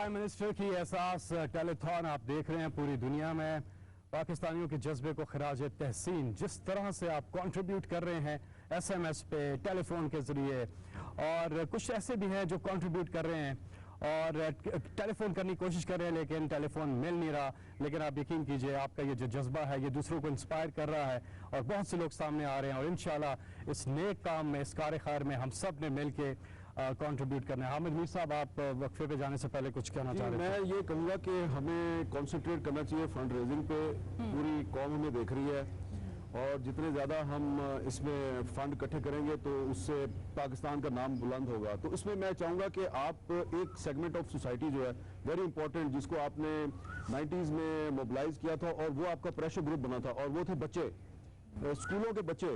Prime minister کی احساس telethon آپ دیکھ رہے ہیں پوری دنیا میں پاکستانیوں کے جذبے کو خراج تحسین جس طرح سے آپ کنٹریبیوٹ کر رہے ہیں ایس ایم ایس پہ ٹیلی فون کے ذریعے اور کچھ ایسے بھی ہیں جو کنٹریبیوٹ کر رہے ہیں اور ٹیلی فون کرنے کی کوشش کر رہے ہیں لیکن ٹیلی فون مل نہیں رہا. لیکن آپ یقین کیجئے آپ کا یہ جو جذبہ ہے یہ دوسروں کو انسپائر کر رہا ہے اور بہت سے لوگ سامنے آ رہے ہیں اور انشاءاللہ اس نیک کام میں اس کار خیر میں ہم سب نے مل کے کنٹریبیوٹ کرنا ہے. حامد میر صاحب آپ وقفے پہ جانے سے پہلے کچھ کہنا چاہ رہے ہیں؟ میں یہ کہوں گا کہ ہمیں کنسنٹریٹ کرنا چاہیے فنڈ ریزنگ پہ. پوری قوم ہمیں دیکھ رہی ہے اور جتنے زیادہ ہم اس میں فنڈ اکٹھے کریں گے تو اس سے پاکستان کا نام بلند ہوگا. تو اس میں میں چاہوں گا کہ آپ ایک سیگمنٹ آف سوسائٹی جو ہے ویری امپورٹنٹ جس کو آپ نے 90s میں موبلائز کیا تھا اور وہ آپ کا پریشر گروپ بنا تھا اور وہ تھے بچے, اسکولوں کے بچے.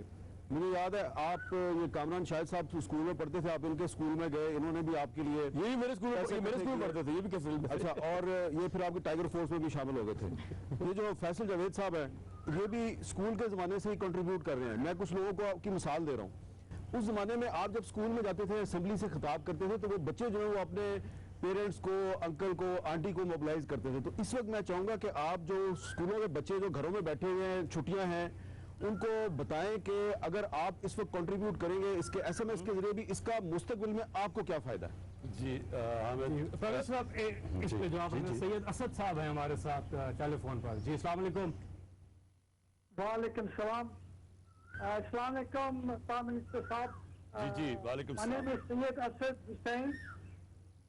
مجھے یاد ہے آپ یہ کامران شاہد صاحب اسکول میں پڑھتے تھے, آپ ان کے اسکول میں گئے, انہوں نے بھی آپ کے لیے یہی میرے اسکول میں پڑھتے تھے, یہ بھی کیسے اچھا, اور یہ پھر آپ کے ٹائیگر فورس میں بھی شامل ہو گئے تھے. یہ جو فیصل جاوید صاحب ہیں یہ بھی اسکول کے زمانے سے ہی کنٹریبیوٹ کر رہے ہیں. میں کچھ لوگوں کو آپ کی مثال دے رہا ہوں. اس زمانے میں آپ جب اسکول میں جاتے تھے اسمبلی سے خطاب کرتے تھے تو وہ بچے جو ہیں وہ اپنے پیرنٹس کو, انکل کو, آنٹی کو موبلائز کرتے تھے. تو اس وقت میں چاہوں گا کہ آپ جو اسکولوں کے بچے جو گھروں میں بیٹھے ہوئے ہیں, چھٹیاں ہیں, ان کو بتائیں کہ اگر آپ اس وقت کنٹریبیوٹ کریں گے اس کے ایس ایم ایس کے ذریعے بھی, اس کا مستقبل میں آپ کو کیا فائدہ ہے. جی حامد صاحب اس پہ جواب سید اسد صاحب ہیں ہمارے ساتھ ٹیلی فون پر. جی السلام علیکم. وعلیکم السلام. السلام علیکم پرائم منسٹر صاحب. جی وعلیکم My name is Syed Asad Hussain.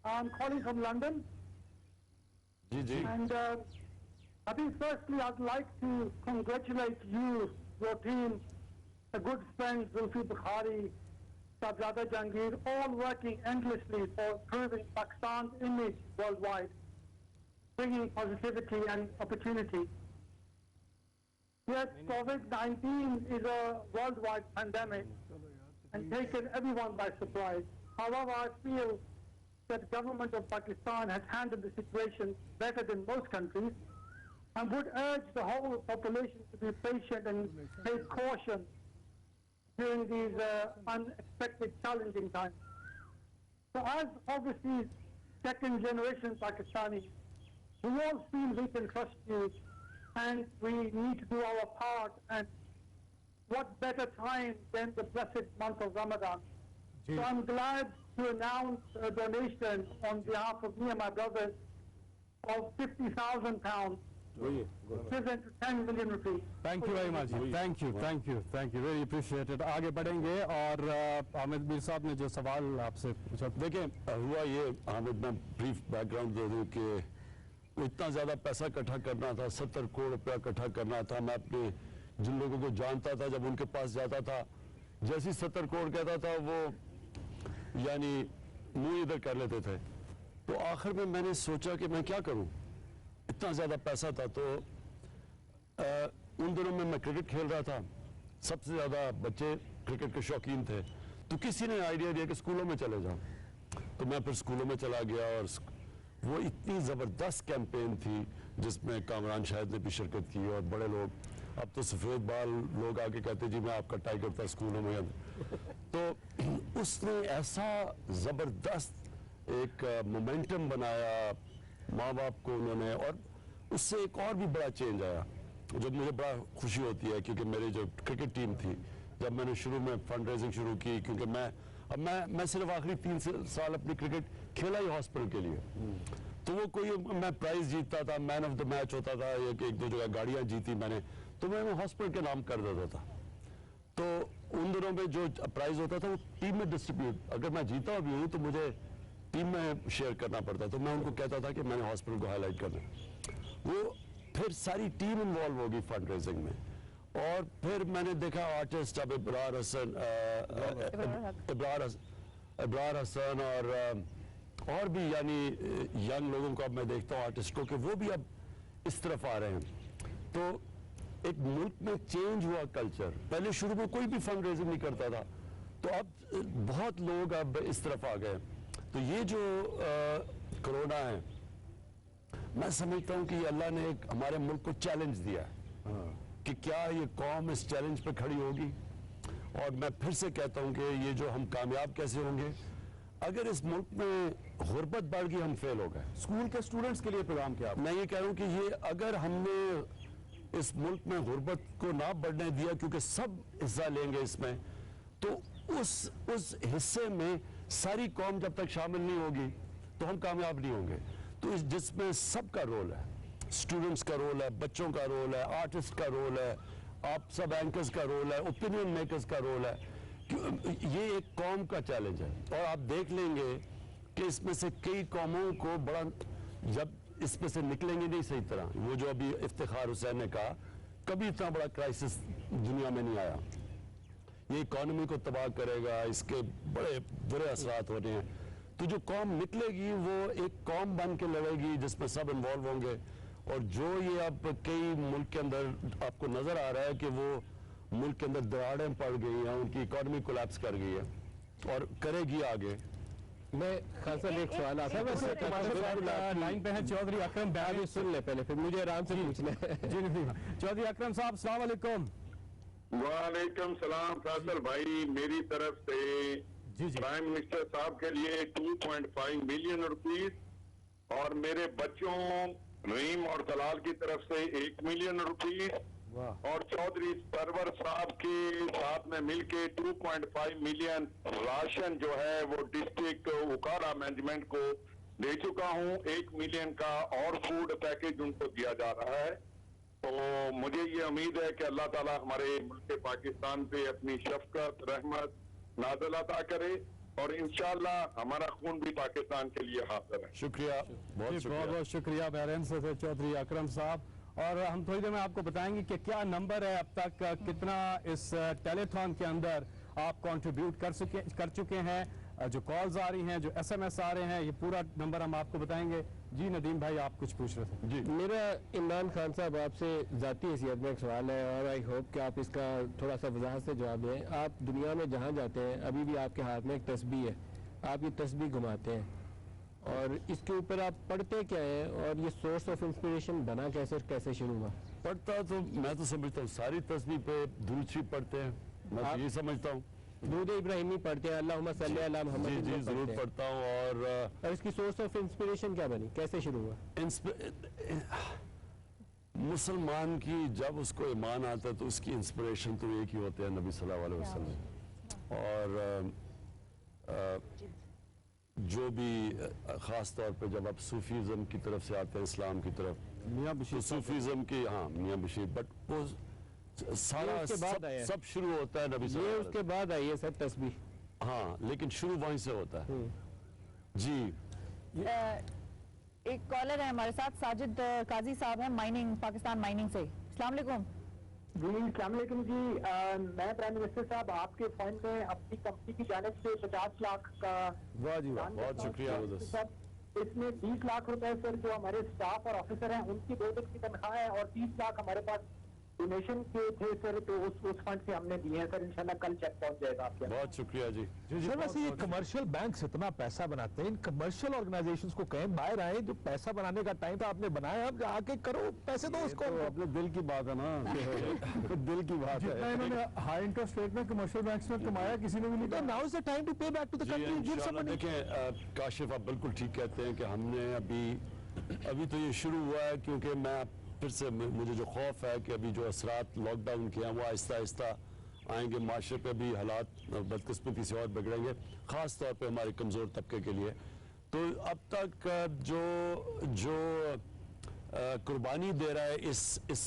I'm calling from London. G And I think firstly I'd like to congratulate you, your team, the good friends Zulfi Bukhari, Shahzada Jahangir, all working endlessly for improving Pakistan's image worldwide, bringing positivity and opportunity. Yes, COVID-19 is a worldwide pandemic and taken everyone by surprise. However, I feel that the government of Pakistan has handled the situation better than most countries and would urge the whole population to be patient and take caution during these unexpected, challenging times. So as obviously second generation Pakistanis, we all feel we can trust you and we need to do our part, and what better time than the blessed month of Ramadan. So I'm glad to announce a donation on behalf of me and my brothers of £50,000, equivalent to 10 million rupees. Thank you very much. Thank you. Really appreciate it. آگے بڑھیں گے اور حامد میر صاحب نے جو سوال آپ سے پوچھا, دیکھیں ہوا یہ, حامد میں بریف بیک گراؤنڈ دے دوں کہ اتنا زیادہ پیسہ اکٹھا کرنا تھا, 70 کروڑ روپیہ اکٹھا کرنا تھا. میں اپنے جن لوگوں کو جانتا تھا جب ان کے پاس جاتا تھا, جیسی 70 کروڑ کہتا تھا وہ یعنی منہ ادھر کر لیتے تھے. تو آخر میں میں نے سوچا کہ میں کیا کروں, اتنا زیادہ پیسہ تھا. تو ان دنوں میں کرکٹ کھیل رہا تھا, سب سے زیادہ بچے کرکٹ کے شوقین تھے. تو کسی نے آئیڈیا دیا کہ اسکولوں میں چلے جاؤں. تو میں پھر اسکولوں میں چلا گیا اور وہ اتنی زبردست کیمپین تھی جس میں کامران شاہد نے بھی شرکت کی اور بڑے لوگ. اب تو سفید بال لوگ آ کے کہتے جی میں آپ کا ٹائیگر تھا اسکولوں میں. تو اس نے ایسا زبردست ایک مومنٹم بنایا ماں باپ کو انہوں نے, اور اس سے ایک اور بھی بڑا چینج آیا جو مجھے بڑا خوشی ہوتی ہے کیونکہ میری جو کرکٹ ٹیم تھی جب میں نے شروع میں فنڈ ریزنگ شروع کی, کیونکہ میں صرف آخری 3 سال اپنی کرکٹ کھیلا ہی ہاسپٹل کے لیے. تو وہ کوئی میں پرائز جیتتا تھا, مین آف دا میچ ہوتا تھا, ایک دو جگہ گاڑیاں جیتی میں نے, تو میں ہاسپٹل کے نام کر دیتا تھا. تو ان دنوں میں جو پرائز ہوتا تھا وہ ٹیم میں ڈسٹریبیوٹ, اگر میں جیتا بھی ہوں تو مجھے ٹیم میں شیئر کرنا پڑتا. تو میں ان کو کہتا تھا کہ میں نے ہاسپٹل کو ہائی لائٹ کرنا. وہ پھر ساری ٹیم انوالو ہوگی فنڈ ریزنگ میں. اور پھر میں نے دیکھا آرٹسٹ اب ابرار حسن اور بھی یعنی ینگ لوگوں کو اب میں دیکھتا ہوں آرٹسٹ کو کہ وہ بھی اب اس طرف آ رہے ہیں. تو ایک ملک میں چینج ہوا کلچر. پہلے شروع میں کوئی بھی فنڈ ریزنگ نہیں کرتا تھا, تو اب بہت لوگ اب اس طرف آ گئے. تو یہ جو کرونا ہے میں سمجھتا ہوں کہ اللہ نے ایک ہمارے ملک کو چیلنج دیا ہے کہ کیا یہ قوم اس چیلنج پہ کھڑی ہوگی. اور میں پھر سے کہتا ہوں کہ یہ جو ہم کامیاب کیسے ہوں گے, اگر اس ملک میں غربت بڑھ گئی ہم فیل ہو گئے. اسکول کے اسٹوڈنٹس کے لیے پیغام کیا آپ؟ میں یہ کہہ رہا ہوں کہ یہ اگر ہم نے اس ملک میں غربت کو نہ بڑھنے دیا کیونکہ سب حصہ لیں گے اس میں, تو اس حصے میں ساری قوم جب تک شامل نہیں ہوگی تو ہم کامیاب نہیں ہوں گے. تو جس میں سب کا رول ہے, اسٹوڈنٹس کا رول ہے, بچوں کا رول ہے, آرٹسٹ کا رول ہے, آپ سب اینکرز کا رول ہے, اوپینین میکرز کا رول ہے, یہ ایک قوم کا چیلنج ہے. اور آپ دیکھ لیں گے کہ اس میں سے کئی قوموں کو بڑا, جب اس میں سے نکلیں گے نہیں صحیح طرح, وہ جو ابھی افتخار حسین نے کہا, کبھی اتنا بڑا کرائسس دنیا میں نہیں آیا. یہ اکانومی کو تباہ کرے گا, اس کے بڑے برے اثرات ہونے ہیں. تو جو قوم نکلے گی وہ ایک قوم بن کے لڑے گی جس میں سب انوالو ہوں گے. اور جو یہ اب کئی ملک کے اندر آپ کو نظر آ رہا ہے کہ وہ ملک کے اندر دراڑیں پڑ گئی ہیں, ان کی اکانومی کولیپس کر گئی ہے اور کرے گی آگے. میں خان صاحب ایک سوال آتا ہے, لائن پہ ہیں چودھری اکرم ابھی سن لیں پہلے, پھر مجھے آرام سے پوچھنا ہے. جی چودھری اکرم صاحب السلام علیکم. وعلیکم السلام فیصل بھائی, میری طرف سے جی پرائم منسٹر صاحب کے لیے 2.5 ملین روپیز, اور میرے بچوں رحیم اور طلال کی طرف سے 1 ملین روپیز, اور چودھری سرور صاحب کے ساتھ میں مل کے 2.5 ملین راشن جو ہے وہ ڈسٹرکٹ اکاڑا مینجمنٹ کو دے چکا ہوں. 1 ملین کا اور فوڈ پیکیج ان کو دیا جا رہا ہے. تو مجھے یہ امید ہے کہ اللہ تعالیٰ ہمارے ملک پاکستان پہ اپنی شفقت رحمت نازل عطا کرے, اور انشاءاللہ ہمارا خون بھی پاکستان کے لیے حاضر ہے. شکریہ, بہت شکریہ. بہت شکریہ بحرین سے تھے چودھری اکرم صاحب. اور ہم تھوڑی دیر میں آپ کو بتائیں گے کہ کیا نمبر ہے اب تک, کتنا اس ٹیلی تھون کے اندر آپ کنٹریبیوٹ کر چکے ہیں, جو کالز آ رہی ہیں, جو ایس ایم ایس آ رہے ہیں, یہ پورا نمبر ہم آپ کو بتائیں گے. جی ندیم بھائی آپ کچھ پوچھ رہے تھے. جی میرا عمران خان صاحب آپ سے ذاتی حیثیت میں ایک سوال ہے, اور آئی ہوپ کہ آپ اس کا تھوڑا سا وضاحت سے جواب دیں. آپ دنیا میں جہاں جاتے ہیں, ابھی بھی آپ کے ہاتھ میں ایک تسبیح ہے, آپ یہ تسبیح گھماتے ہیں, اور اس کے اوپر آپ پڑھتے کیا ہیں, اور یہ سورس آف انسپریشن بنا کیسے شروع ہوا؟ پڑھتا تو میں تو سمجھتا ہوں ساری تسبیح پہ درود شریف پڑھتے ہیں, میں تو یہ سمجھتا ہوں. درود ابراہیمی پڑھتے ہیں, اللہم صلی علی محمد. جی ضرور پڑھتا ہوں. اور اس کی سورس آف انسپریشن کیا بنی, کیسے شروع ہوا؟ مسلمان کی جب اس کو ایمان آتا ہے تو اس کی انسپریشن تو ایک ہی ہوتے ہیں, نبی صلی اللہ علیہ وسلم. اور جو بھی خاص طور پہ جب آپ صوفیزم کی طرف سے آتے ہیں, اسلام کی طرف, میاں بشیر صوفیزم کی, ہاں میاں بشیر, بٹ وہ سارا سب شروع ہوتا ہے نبی صلی اللہ یہ علیہ اس کے بعد آئی ہے سر تسبیح, ہاں, لیکن شروع وہیں سے ہوتا ہے. جی ایک کالر ہے ہمارے ساتھ, ساجد قاضی صاحب ہیں, مائننگ پاکستان مائننگ سے. السلام علیکم. جی السلام علیکم. جی میں پرائم منسٹر صاحب آپ کے فنڈ میں اپنی کمپنی کی جانب سے 50 لاکھ کا واہ جی واہ, بہت شکریہ. سر اس میں 20 لاکھ روپے سر جو ہمارے اسٹاف اور آفیسر ہیں ان کی 2 دن کی تنخواہ ہے, اور 30 لاکھ ہمارے پاس ڈونیشن کے تھے سر, تو اس فنڈ سے ہم نے دیے ہیں سر. انشاءاللہ کل چیک پہنچ جائے گا آپ کے. بہت شکریہ. جی سر ویسے یہ کمرشل بینک اتنا پیسہ بناتے ہیں, ان کمرشل آرگنائزیشنز کو کہیں باہر آئیں, جو پیسہ بنانے کا ٹائم تھا آپ نے بنایا, اب آ کے کرو, پیسے دو اس کو. اپنے دل کی بات ہے نا, دل کی بات ہے. جتنا انہوں نے ہائی انٹرسٹ ریٹ میں کمرشل بینکس میں کمایا کسی نے بھی نہیں. تو now is the time to pay back to the country, give some money. دیکھیں کاشف آپ بالکل ٹھیک کہتے ہیں کہ ہم نے ابھی تو یہ شروع ہوا ہے, کیونکہ میں پھر سے مجھے جو خوف ہے کہ ابھی جو اثرات لاک ڈاؤن کے ہیں وہ آہستہ آہستہ آئیں گے, معاشرے پہ بھی حالات بدقسمتی سے اور بگڑیں گے, خاص طور پہ ہمارے کمزور طبقے کے لیے. تو اب تک جو قربانی دے رہا ہے اس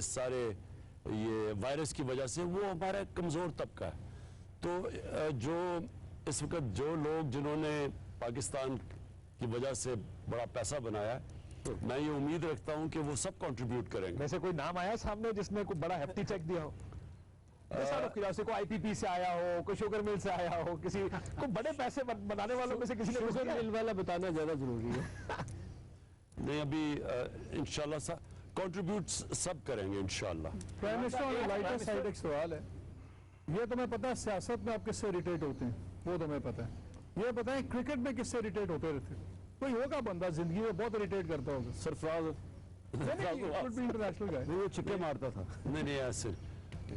سارے یہ وائرس کی وجہ سے, وہ ہمارا کمزور طبقہ ہے. تو جو اس وقت جو لوگ جنہوں نے پاکستان کی وجہ سے بڑا پیسہ بنایا ہے, میں یہ امید رکھتا ہوں کہ وہ سب کنٹریبیوٹ کریں گے. ویسے کوئی نام آیا سامنے جس نے کوئی بڑا ہیفٹی چیک دیا ہو؟ کوئی آئی پی پی سے آیا ہو, کوئی شوگر مل سے آیا ہو, کسی کو بڑے پیسے بنانے والوں میں سے کسی نے شوگر مل والا بتانا زیادہ ضروری ہے. نہیں, ابھی انشاءاللہ کنٹریبیوٹ سب کریں گے انشاءاللہ. پرائم منسٹر لائٹر سائڈ ایک سوال ہے, یہ تمہیں پتا ہے سیاست میں آپ کس سے ریٹیٹ ہوتے ہیں, وہ تمہیں پتا ہے. یہ بتائیں کرکٹ میں کس سے ریٹیٹ ہوتے رہتے ہیں؟ کوئی ہوگا بندہ زندگی میں بہت ریٹیٹ کرتا ہوگا. سرفراز انٹرنیشنل گئے, وہ چھکے مارتا تھا. نہیں ایسے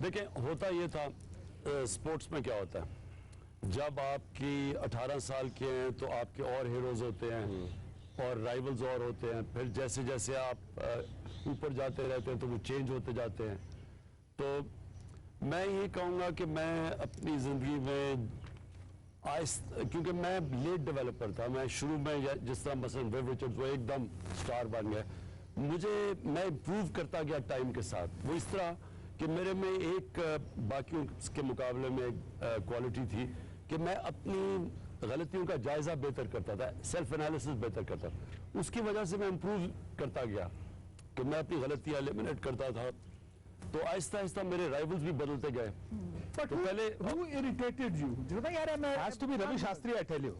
دیکھیں, ہوتا یہ تھا, سپورٹس میں کیا ہوتا ہے, جب آپ کی 18 سال کے ہیں تو آپ کے اور ہیروز ہوتے ہیں اور رائیولز اور ہوتے ہیں، پھر جیسے جیسے آپ اوپر جاتے رہتے ہیں تو وہ چینج ہوتے جاتے ہیں. تو میں یہ کہوں گا کہ میں اپنی زندگی میں کیونکہ میں لیٹ ڈیولپر تھا، میں شروع میں جس طرح مثلا ویو رچرڈز وہ ایک دم سٹار بن گئے، میں امپروو کرتا گیا ٹائم کے ساتھ. وہ اس طرح کہ میرے میں ایک باقیوں کے مقابلے میں کوالٹی تھی کہ میں اپنی غلطیوں کا جائزہ بہتر کرتا تھا، سیلف انالیسس بہتر کرتا تھا. اس کی وجہ سے میں امپروو کرتا گیا کہ میں اپنی غلطیاں ایلیمنیٹ کرتا تھا. تو آہستہ آہستہ میرے رائیولز بھی بدلتے گئے. But تو پہلے who irritated you? Has to be Ravi Shastri, I tell you.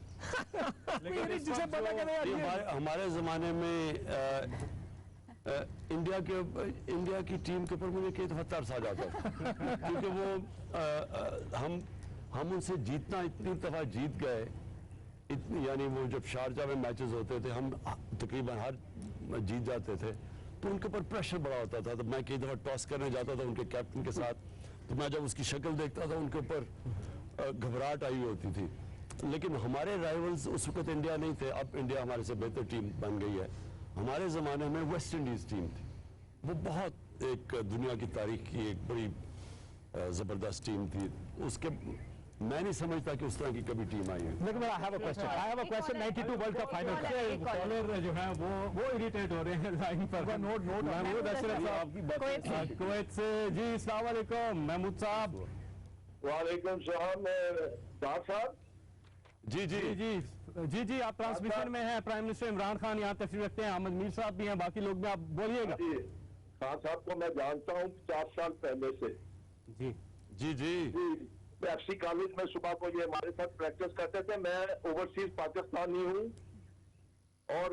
جسے بولا کہ ہمارے زمانے میں انڈیا کی ٹیم کے اوپر مجھے کئی دفعہ ترس آ جاتا ہے کیونکہ وہ ہم ان سے جیتنا اتنی دفعہ جیت گئے، یعنی وہ جب شارجہ میں میچز ہوتے تھے ہم تقریباً ہر جیت جاتے تھے تو ان کے اوپر پریشر بڑا ہوتا تھا. تو میں کئی دفعہ ٹاس کرنے جاتا تھا ان کے کیپٹن کے ساتھ، تو میں جب اس کی شکل دیکھتا تھا ان کے اوپر گھبراہٹ آئی ہوتی تھی. لیکن ہمارے رائیولز اس وقت انڈیا نہیں تھے، اب انڈیا ہمارے سے بہتر ٹیم بن گئی ہے. ہمارے زمانے میں ویسٹ انڈیز ٹیم تھی، وہ بہت ایک دنیا کی تاریخ کی ایک بڑی زبردست ٹیم تھی. اس کے میں نہیں سمجھتا کہ اس طرح کی کبھی ٹیم آئی ہے. لیکن I have a question 92 world cup final کا بالر جو ہیں وہ اریٹیٹ ہو رہے ہیں لائن پر. محمود اشرف صاحب کویت سے. جی السلام علیکم محمود صاحب. وعلیکم السلام صاحب. جی جی جی جی جی آپ ٹرانسمیشن میں ہیں. پرائم منسٹر عمران خان یہاں تشریف رکھتے ہیں، احمد میر صاحب بھی ہیں، باقی لوگ بھی. آپ بولیے گا. خان صاحب کو میں جانتا ہوں 50 سال پہلے سے. جی جی جی ایف سی کالج میں صبح کو یہ ہمارے ساتھ پریکٹس کرتے تھے. میں اوورسیز پاکستانی ہوں اور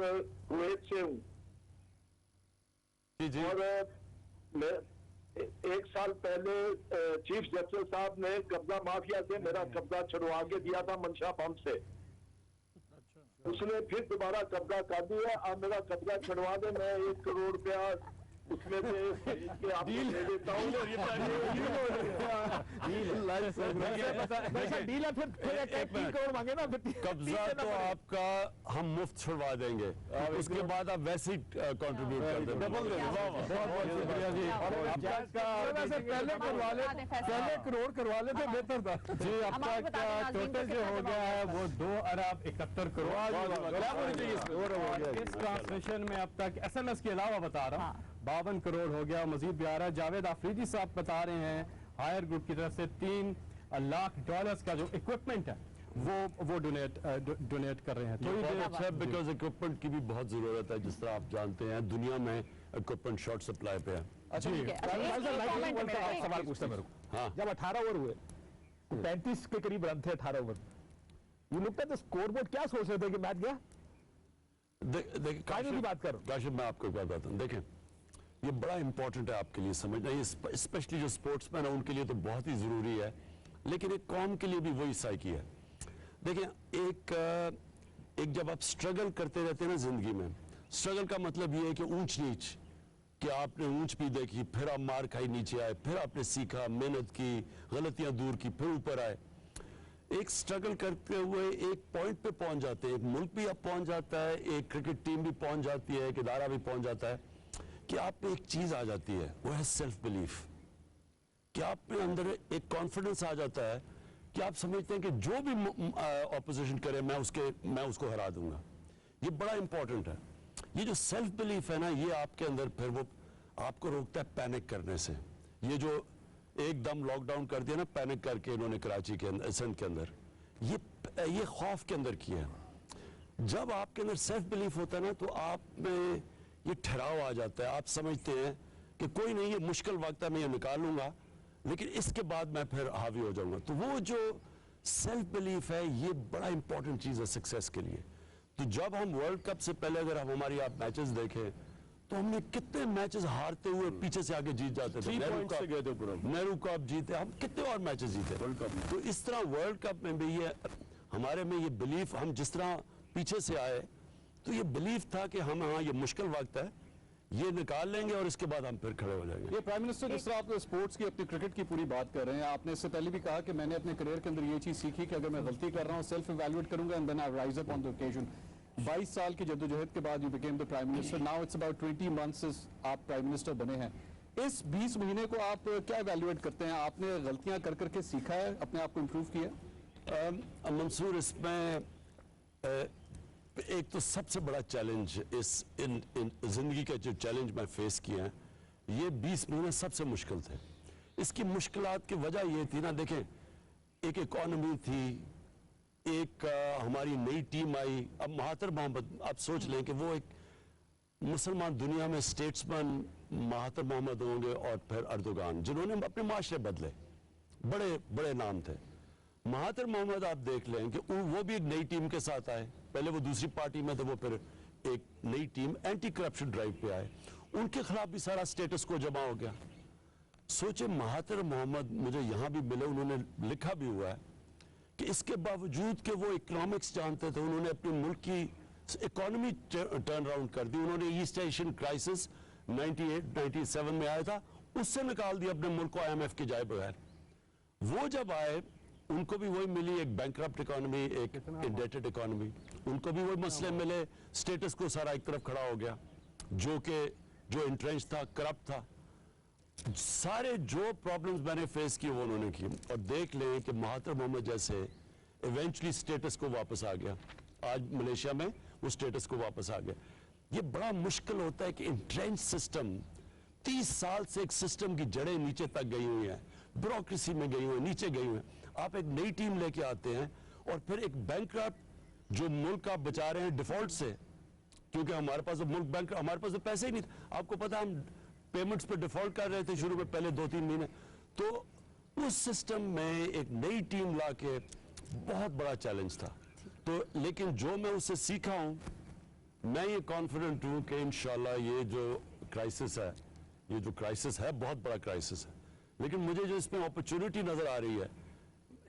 کویت سے ہوں. جی اور میں 1 سال پہلے چیف جسٹس صاحب نے قبضہ مافیا سے میرا قبضہ چھڑوا کے دیا تھا منشا پمپ سے. اس نے پھر دوبارہ قبضہ کر دیا. اب میرا قبضہ چھڑوا دے، میں 1 کروڑ روپیہ اس میں سے آپ کو دے دیتا ہوں. قبضہ تو آپ کا ہم مفت چھڑوا دیں گے، اس کے بعد آپ ویسے ہی کنٹریبیوٹ کر دیں گے. پہلے کروڑ کروا لیتے بہتر تھا. جی اب تک ٹوٹل جو ہو گیا ہے وہ 2 ارب 71 کروڑ. اس ٹرانسمیشن میں اب تک ایس ایم ایس کے علاوہ بتا رہا ہوں 52 کروڑ ہو گیا، مزید بھی آ رہا ہے. جاوید آفریدی صاحب بتا رہے ہیں ہائر گروپ کی طرف سے $3 لاکھ کا جو اکوپمنٹ ہے وہ ڈونیٹ کر رہے ہیں. تو یہ اچھا ہے بیکاز اکوپمنٹ کی بھی بہت ضرورت ہے. جس طرح آپ جانتے ہیں دنیا میں اکوپمنٹ شارٹ سپلائی پہ ہے. سوال پوچھتا میرے کو، ہاں جب 18 اوور ہوئے 35 کے قریب رن تھے 18 اوور، یہ لگتا ہے اسکور بورڈ کیا سوچ رہے تھے کہ میچ گیا؟ دیکھیں کی بات کرو کاشف، میں آپ کو ایک بات بتاتا ہوں. دیکھیں یہ بڑا امپورٹنٹ ہے آپ کے لیے سمجھنا، یہ اسپیشلی جو اسپورٹس مین ہیں ان کے لیے تو بہت ہی ضروری ہے، لیکن ایک قوم کے لیے بھی وہی سائیکی ہے. دیکھیں ایک جب آپ سٹرگل کرتے رہتے ہیں نا زندگی میں، سٹرگل کا مطلب یہ ہے کہ اونچ نیچ، کہ آپ نے اونچ بھی دیکھی، پھر آپ مار کھائی نیچے آئے، پھر آپ نے سیکھا، محنت کی، غلطیاں دور کی، پھر اوپر آئے. ایک سٹرگل کرتے ہوئے ایک پوائنٹ پہ پہنچ جاتے ہیں. ایک ملک بھی اب پہنچ جاتا ہے، ایک کرکٹ ٹیم بھی پہنچ جاتی ہے، ایک ادارہ بھی پہنچ جاتا ہے کہ آپ پہ ایک چیز آ جاتی ہے، وہ ہے سیلف بلیف. کہ آپ میں اندر ایک کانفیڈنس آ جاتا ہے کہ آپ سمجھتے ہیں کہ جو بھی اپوزیشن کرے میں اس کو ہرا دوں گا. یہ بڑا امپورٹنٹ ہے. یہ جو سیلف بلیف ہے نا، یہ آپ کے اندر پھر وہ آپ کو روکتا ہے پینک کرنے سے. یہ جو ایک دم لاک ڈاؤن کر دیا نا پینک کر کے انہوں نے کراچی کے اندر، سندھ کے اندر، یہ خوف کے اندر کیا ہے. جب آپ کے اندر سیلف بلیف ہوتا ہے نا تو آپ میں یہ ٹھہراؤ آ جاتا ہے. آپ سمجھتے ہیں کہ کوئی نہیں، یہ مشکل وقت ہے، میں یہ نکال لوں گا، لیکن اس کے بعد میں پھر حاوی ہو جاؤں گا. تو وہ جو سیلف بلیف ہے یہ بڑا امپورٹنٹ چیز ہے سکسیس کے لیے. تو جب ہم ورلڈ کپ سے پہلے اگر ہماری آپ میچز دیکھیں تو ہم نے کتنے میچز ہارتے ہوئے پیچھے سے آگے جیت جاتے تھے. نہرو کپ جیتے، ہم کتنے اور میچز جیتے ورلڈ کپ. تو اس طرح ورلڈ کپ میں بھی یہ ہمارے میں یہ بلیف، ہم جس طرح پیچھے سے آئے تو یہ بلیف تھا کہ ہم ہاں یہ مشکل وقت ہے ये निकाल लेंगे और इसके बाद हम फिर खड़े हो जाएंगे। ये प्राइम मिनिस्टर, जिस तरह आप स्पोर्ट्स की अपनी क्रिकेट की पूरी बात कर रहे हैं, आपने इससे पहले भी कहा कि मैंने अपने करियर के अंदर ये चीज़ सीखी कि अगर मैं गलती कर रहा हूँ सेल्फ इवैल्यूएट करूंगा and then I rise up on the occasion. 22 साल की जद्दोजहद के बाद you became the prime minister, now it's about 20 months आप प्राइम मिनिस्टर बने हैं। इस 20 महीने को आप क्या इवैल्यूएट करते हैं? आपने गलतियां कर करके सीखा है, अपने आप को इम्प्रूव किया? मंसूर, इसमें एक तो सबसे बड़ा चैलेंज इन जिंदगी का जो चैलेंज मैं फेस किया है, ये 20 महीने सबसे मुश्किल थे। इसकी मुश्किलात की वजह ये थी ना, देखें, एक इकॉनमी थी, एक हमारी नई टीम आई। अब महातिर मोहम्मद, आप सोच लें कि वो एक मुसलमान दुनिया में स्टेट्समैन महातिर मोहम्मद होंगे और फिर अर्दोगान, जिन्होंने अपने माशरे बदले, बड़े बड़े नाम थे। महातिर मोहम्मद आप देख लें कि वो भी एक नई टीम के साथ आए, पहले वो दूसरी पार्टी में थे, वो फिर एक नई टीम एंटी करप्शन ड्राइव पे आए, उनके खिलाफ भी सारा स्टेटस को जमा हो गया। सोचे महातिर मोहम्मद मुझे यहां भी मिले, उन्होंने लिखा भी हुआ है कि इसके बावजूद कि वो इकोनॉमिक्स जानते थे, उन्होंने अपने मुल्क की इकोनॉमी टर्न अराउंड कर दी। उन्होंने ईस्ट एशियन क्राइसिस 98-97 में आया था, उससे निकाल दिया अपने मुल्क को IMF के जाए बगैर। वो जब आए, उनको भी वही मिली, एक बैंकरप्ट इकोनॉमी, एक इंडेटेड इकोनॉमी, उनको भी वही मसले मिले, स्टेटस को सारा एक तरफ खड़ा हो गया, जो इंट्रेंच था, करप्ट था। सारे जो प्रॉब्लम्स मैंने फेस किए वो उन्होंने किए, और देख लें कि महातिर मोहम्मद जैसे इवेंचुअली स्टेटस को वापस आ गया। आज मलेशिया में वो स्टेटस को वापस आ गया। ये बड़ा मुश्किल होता है कि इंट्रेंच सिस्टम, 30 साल से एक सिस्टम की जड़ें नीचे तक गई हुई हैं, ब्यूरोक्रेसी में गई हुई है, नीचे गई हुई है। आप एक नई टीम लेके आते हैं और फिर एक बैंकरप्ट जो मुल्क आप बचा रहे हैं डिफॉल्ट से, क्योंकि हमारे पास तो मुल्क बैंक, हमारे पास तो पैसे ही नहीं थे। आपको पता, हम पेमेंट्स पे डिफॉल्ट कर रहे थे शुरू में, पहले 2-3 महीने। तो उस सिस्टम में एक नई टीम लाके बहुत बड़ा चैलेंज था। तो लेकिन जो मैं उससे सीखा हूं, मैं ये कॉन्फिडेंट हूं कि इंशाल्लाह ये जो क्राइसिस है, ये जो क्राइसिस है बहुत बड़ा क्राइसिस है, लेकिन मुझे जो इसमें अपॉर्चुनिटी नजर आ रही है,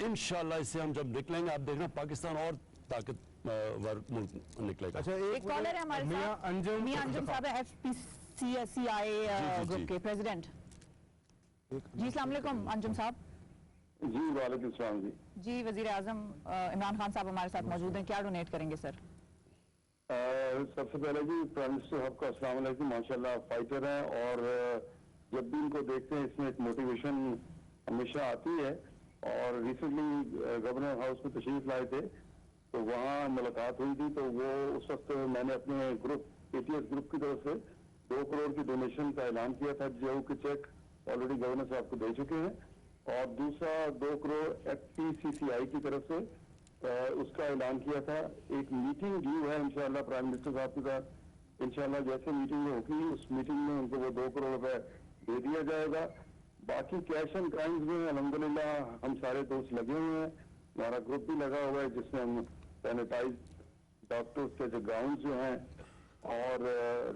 इंशाल्लाह इससे हम जब निकलेंगे, आप देखना पाकिस्तान और ताकतवर मुल्क निकलेगा। अच्छा, एक कॉलर है हमारे साथ, मियां अंजुम साहब है, FPCI ग्रुप के प्रेसिडेंट। जी अस्सलाम वालेकुम अंजुम साहब। जी वालेकुम सलाम जी। जी वजीर आजम इमरान खान साहब हमारे साथ मौजूद हैं, क्या डोनेट करेंगे सर? सबसे पहले जी प्राइम मिनिस्टर साहब को अस्सलाम वालेकुम, माशाल्लाह फाइटर हैं, और जब भी इनको देखते हैं इसमें एक मोटिवेशन हमेशा आती है। और रिसेंटली गवर्नर हाउस में तशरीफ लाए थे, तो वहाँ मुलाकात हुई थी, तो वो उस वक्त मैंने अपने ग्रुप ATS ग्रुप की तरफ से 2 करोड़ की डोनेशन का ऐलान किया था, जो कि चेक ऑलरेडी गवर्नर साहब को दे चुके हैं। और दूसरा 2 करोड़ FPCCI की तरफ से उसका ऐलान किया था। एक मीटिंग ड्यू है इंशाल्लाह प्राइम मिनिस्टर साहब के साथ, इंशाल्लाह जैसे मीटिंग होगी उस मीटिंग में उनको वो 2 करोड़ रुपए दे दिया जाएगा। बाकी कैश एंड क्राइम्स में अल्हम्दुलिल्लाह हम सारे दोस्त लगे हुए हैं, हमारा ग्रुप भी लगा हुआ है जिसमें हम सैनिटाइज डॉक्टर्स के जो गाउन जो हैं और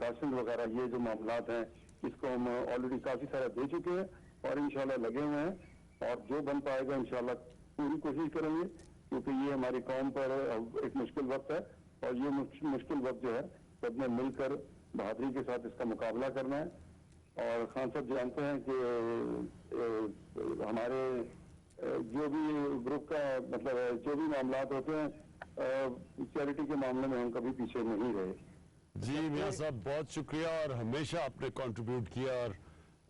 राशन वगैरह, ये जो मामलात हैं, इसको हम ऑलरेडी काफी सारा दे चुके हैं और इंशाल्लाह लगे हुए हैं। और जो बन पाएगा इंशाल्लाह पूरी कोशिश करेंगे, क्योंकि ये हमारी कौम पर एक मुश्किल वक्त है, और ये मुश्किल वक्त जो है सबने मिलकर बहादुरी के साथ इसका मुकाबला करना है। और खान साहब जानते हैं कि हमारे जो भी ग्रुप का मतलब है, जो भी मामलात होते हैं, चैरिटी के मामले में हम कभी पीछे नहीं रहे। जी मियां साहब, बहुत शुक्रिया, और हमेशा आपने कंट्रीब्यूट किया, और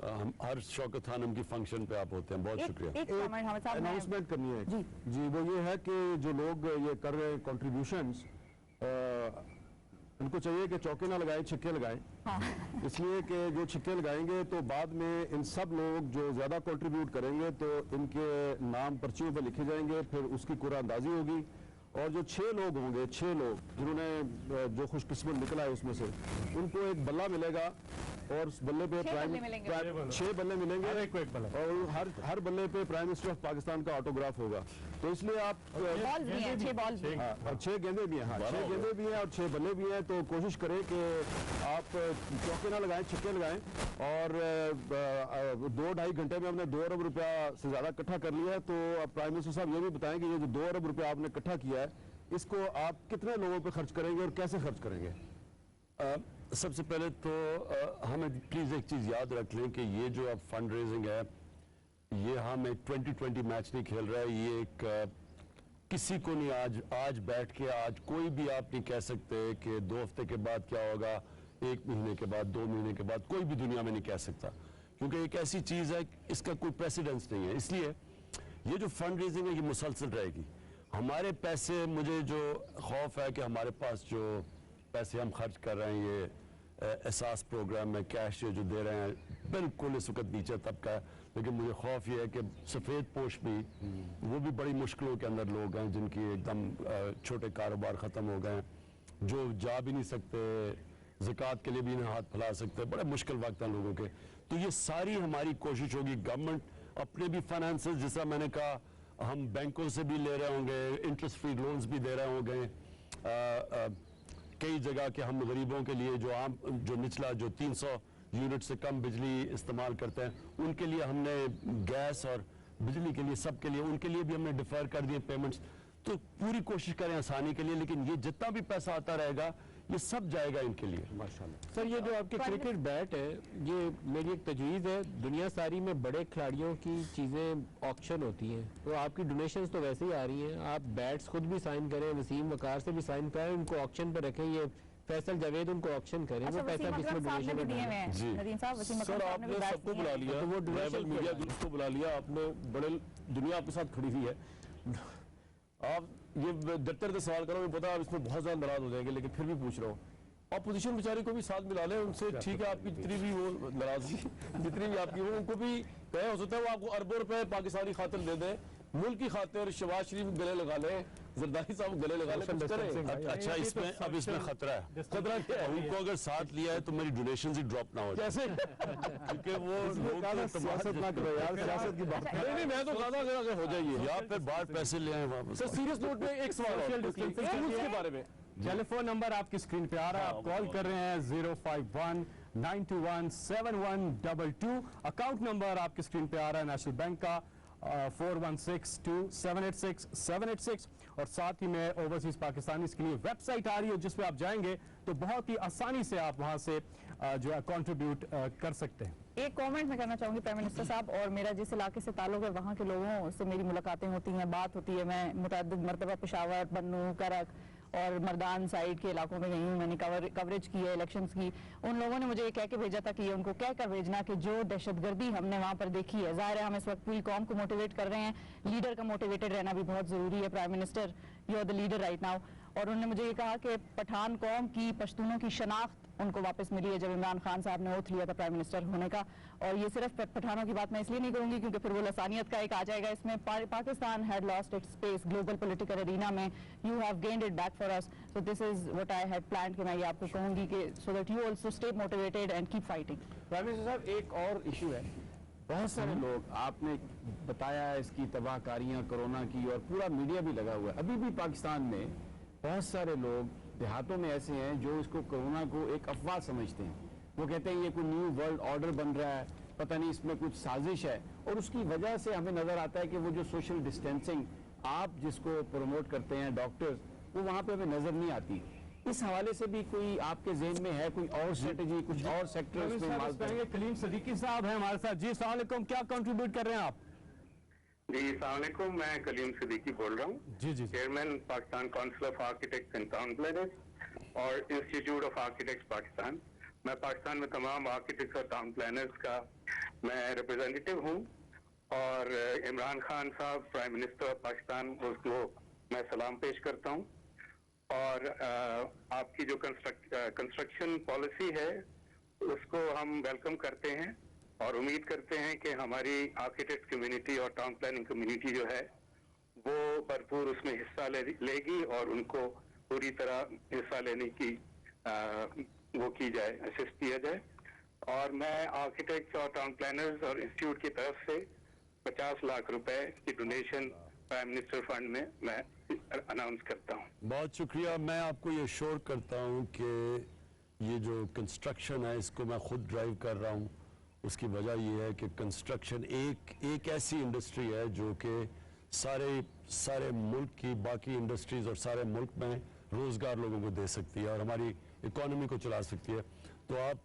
हम हर शौकत खानम की फंक्शन पे आप होते हैं, बहुत शुक्रिया। एक कमेंट हमारे साहब अनाउंसमेंट करनी है जी। जी, वो ये है कि जो लोग ये कर रहे हैं कॉन्ट्रीब्यूशंस, उनको चाहिए कि चौके ना लगाएं, छिक्के लगाएं। इसलिए कि जो छिक्के लगाएंगे तो बाद में इन सब लोग जो ज़्यादा कंट्रीब्यूट करेंगे तो इनके नाम पर्चियों पर लिखे जाएंगे, फिर उसकी कुरानंदाजी होगी, और जो 6 लोग होंगे, 6 लोग जिन्होंने जो खुशकिस्मत निकला है उसमें से, उनको एक बल्ला मिलेगा, और उस बल्ले पे 6 बल्ले मिलेंगे, और हर बल्ले पे प्राइम मिनिस्टर ऑफ पाकिस्तान का ऑटोग्राफ होगा। तो इसलिए आप 6 बॉल भी हैं, और 6 गेंदे भी हैं, हाँ 6 गेंदे भी हैं और 6 बल्ले भी हैं। तो कोशिश करें कि आप चौके ना लगाएं, छिक्के लगाएं। और 2-2.5 घंटे में हमने 2 अरब रुपया से ज़्यादा इकट्ठा कर लिया है। तो अब प्राइम मिनिस्टर साहब ये भी बताएं कि ये जो 2 अरब रुपया आपने इकट्ठा किया है, इसको आप कितने लोगों पर खर्च करेंगे और कैसे खर्च करेंगे? سب سے پہلے تو ہمیں پلیز ایک چیز یاد رکھ لیں کہ یہ جو اب فنڈ ریزنگ ہے یہ ہم ایک 2020 میچ نہیں کھیل رہا ہے. یہ ایک کسی کو نہیں آج بیٹھ کے آج کوئی بھی آپ نہیں کہہ سکتے کہ 2 ہفتے کے بعد کیا ہوگا, 1 مہینے کے بعد, 2 مہینے کے بعد, کوئی بھی دنیا میں نہیں کہہ سکتا, کیونکہ ایک ایسی چیز ہے اس کا کوئی پریسیڈنس نہیں ہے. اس لیے یہ جو فنڈ ریزنگ ہے یہ مسلسل رہے گی. ہمارے پیسے, مجھے جو خوف ہے کہ ہمارے پاس جو پیسے ہم خرچ کر رہے ہیں یہ احساس پروگرام میں کیش جو دے رہے ہیں بالکل اس وقت نیچے طبقہ ہے, لیکن مجھے خوف یہ ہے کہ سفید پوش بھی وہ بھی بڑی مشکلوں کے اندر لوگ ہیں جن کی ایک دم چھوٹے کاروبار ختم ہو گئے ہیں, جو جا بھی نہیں سکتے, زکوٰۃ کے لیے بھی نہیں ہاتھ پھیلا سکتے, بڑے مشکل وقت ہیں لوگوں کے. تو یہ ساری ہماری کوشش ہوگی, گورنمنٹ اپنے بھی فائنانسز جس طرح میں نے کہا ہم بینکوں سے بھی لے رہے ہوں گے, انٹرسٹ فری لونز بھی دے رہے ہوں گے, کئی جگہ کے ہم غریبوں کے لیے جو عام جو نچلا جو 300 یونٹ سے کم بجلی استعمال کرتے ہیں ان کے لیے ہم نے گیس اور بجلی کے لیے سب کے لیے ان کے لیے بھی ہم نے ڈیفر کر دیے پیمنٹس. تو پوری کوشش کریں آسانی کے لیے, لیکن یہ جتنا بھی پیسہ آتا رہے گا یہ سب جائے گا ان کے لیے. ماشاءاللہ. سر یہ جو آپ کے کرکٹ بیٹ ہے یہ میری ایک تجویز ہے, دنیا ساری میں بڑے کھلاڑیوں کی چیزیں آکشن ہوتی ہیں تو آپ کی ڈونیشنز تو ویسے ہی آ رہی ہیں, آپ بیٹس خود بھی سائن کریں, وسیم وقار سے بھی سائن کریں, ان کو آکشن پہ رکھیں, یہ فیصل جاوید ان کو آکشن کریں, وہ پیسہ بھی اس میں ڈونیشن میں دیے ہیں. سر آپ نے سب کو بلا لیا, وہ ڈونیشن میڈیا گروپ کو بلا لیا, آپ نے بڑے دنیا آپ کے ساتھ کھڑی ہوئی ہے. آپ یہ دفتر سے سوال کرو, مجھے پتا آپ اس میں بہت زیادہ ناراض ہو جائیں گے, لیکن پھر بھی پوچھ رہا ہوں, اپوزیشن بیچاری کو بھی ساتھ ملا لیں, ان سے ٹھیک ہے آپ کی جتنی بھی وہ ناراضگی جتنی بھی آپ کی وہ ان کو بھی کہے, ہو سکتا ہے وہ آپ کو اربوں روپے پاکستانی خاطر دے دیں, ملک کی خاطر شہباز شریف گلے لگا لیں, زرداری صاحب گلے لگا لیں. اچھا اس میں اب اس میں خطرہ ہے, خطرہ کیا ہے؟ ان کو اگر ساتھ لیا ہے تو میری ڈونیشنز ہی ڈراپ نہ ہو جائے, کیسے کیونکہ وہ لوگ سیاست نہ کرو یار, سیاست کی بات نہیں نہیں میں تو کہا تھا اگر ہو جائے گی یا پھر باہر پیسے لے آئیں واپس. سر سیریس نوٹ میں ایک سوال اور اس کے بارے میں ٹیلی فون نمبر آپ کی اسکرین پہ آ رہا ہے, آپ کال کر رہے ہیں 051-921-7122. اکاؤنٹ نمبر آپ کی اسکرین پہ آ رہا ہے نیشنل بینک کا 4162786786, اور ساتھ ہی میں اوورسیز پاکستانیز کے لیے ویب سائٹ آ رہی ہے جس پہ آپ جائیں گے تو بہت ہی آسانی سے آپ وہاں سے جو ہے کنٹریبیوٹ کر سکتے ہیں. ایک کامنٹ میں کرنا چاہوں گی پرائم منسٹر صاحب, اور میرا جس علاقے سے تعلق ہے وہاں کے لوگوں سے میری ملاقاتیں ہوتی ہیں, بات ہوتی ہے, میں متعدد مرتبہ پشاور, بنو, کرک اور مردان سائڈ کے علاقوں میں گئی ہوں, میں نے کوریج کی ہے الیکشنز کی. ان لوگوں نے مجھے یہ کہہ کے بھیجا تھا کہ یہ ان کو کہہ کر بھیجنا کہ جو دہشت گردی ہم نے وہاں پر دیکھی ہے, ظاہر ہے ہم اس وقت پوری قوم کو موٹیویٹ کر رہے ہیں, لیڈر کا موٹیویٹڈ رہنا بھی بہت ضروری ہے. Prime minister you are the leader right now. اور انہوں نے مجھے یہ کہا کہ پٹھان قوم کی, پشتونوں کی شناخت ان کو واپس ملی ہے جب عمران خان صاحب نے اوتھ لیا تھا پرائم منسٹر ہونے کا. اور یہ صرف پٹھانوں کی بات میں اس لیے نہیں کروں گی کیونکہ پھر وہ لسانیت کا ایک آ جائے گا اس میں. Pakistan had lost its space global political arena میں, you have gained it back for us, so this is what I had planned کہ میں یہ آپ کو کہوں گی کہ so that you also stay motivated and keep fighting. Prime minister صاحب ایک اور ایشو ہے, بہت سارے لوگ آپ نے بتایا اس کی تباہ کاریاں کرونا کی اور پورا میڈیا بھی لگا ہوا ہے, ابھی بھی پاکستان میں بہت سارے لوگ دیہاتوں میں ایسے ہیں جو اس کو کرونا کو ایک افواہ سمجھتے ہیں. وہ کہتے ہیں یہ کوئی نیو ورلڈ آرڈر بن رہا ہے, پتہ نہیں اس میں کچھ سازش ہے, اور اس کی وجہ سے ہمیں نظر آتا ہے کہ وہ جو سوشل ڈسٹینسنگ آپ جس کو پروموٹ کرتے ہیں ڈاکٹرز, وہ وہاں پہ ہمیں نظر نہیں آتی. اس حوالے سے بھی کوئی آپ کے ذہن میں ہے کوئی اور اسٹریٹجی, کچھ اور سیکٹرز میں؟ کلیم صدیقی صاحب ہیں ہمارے ساتھ. جی السلام علیکم, کیا کنٹریبیوٹ کر رہے ہیں آپ؟ جی السلام علیکم, میں کلیم صدیقی بول رہا ہوں, جی جی chairman Pakistan council of architects and town planners اور انسٹیٹیوٹ آف آرکیٹیکٹس پاکستان. میں پاکستان میں تمام آرکیٹیکٹس اور ٹاؤن پلانرز کا میں ریپرزینٹیٹیو ہوں, اور عمران خان صاحب پرائم منسٹر آف پاکستان, اس کو میں سلام پیش کرتا ہوں. اور آپ کی جو کنسٹرکشن پالیسی ہے اس کو ہم ویلکم کرتے ہیں اور امید کرتے ہیں کہ ہماری آرکیٹیکٹ کمیونٹی اور ٹاؤن پلاننگ کمیونٹی جو ہے وہ بھرپور اس میں حصہ لے گی اور ان کو پوری طرح حصہ لینے کی وہ کی جائے, اسسٹ کیا جائے. اور میں آرکیٹیکٹ اور ٹاؤن پلانرز اور انسٹیٹیوٹ کی طرف سے 50 لاکھ روپے کی ڈونیشن پرائم منسٹر فنڈ میں اناؤنس کرتا ہوں. بہت شکریہ. میں آپ کو یہ شور کرتا ہوں کہ یہ جو کنسٹرکشن ہے اس کو میں خود ڈرائیو کر رہا ہوں. اس کی وجہ یہ ہے کہ کنسٹرکشن ایک ایسی انڈسٹری ہے جو کہ سارے ملک کی باقی انڈسٹریز اور سارے ملک میں روزگار لوگوں کو دے سکتی ہے, اور ہماری इकॉनमी को चला सकती है। तो आप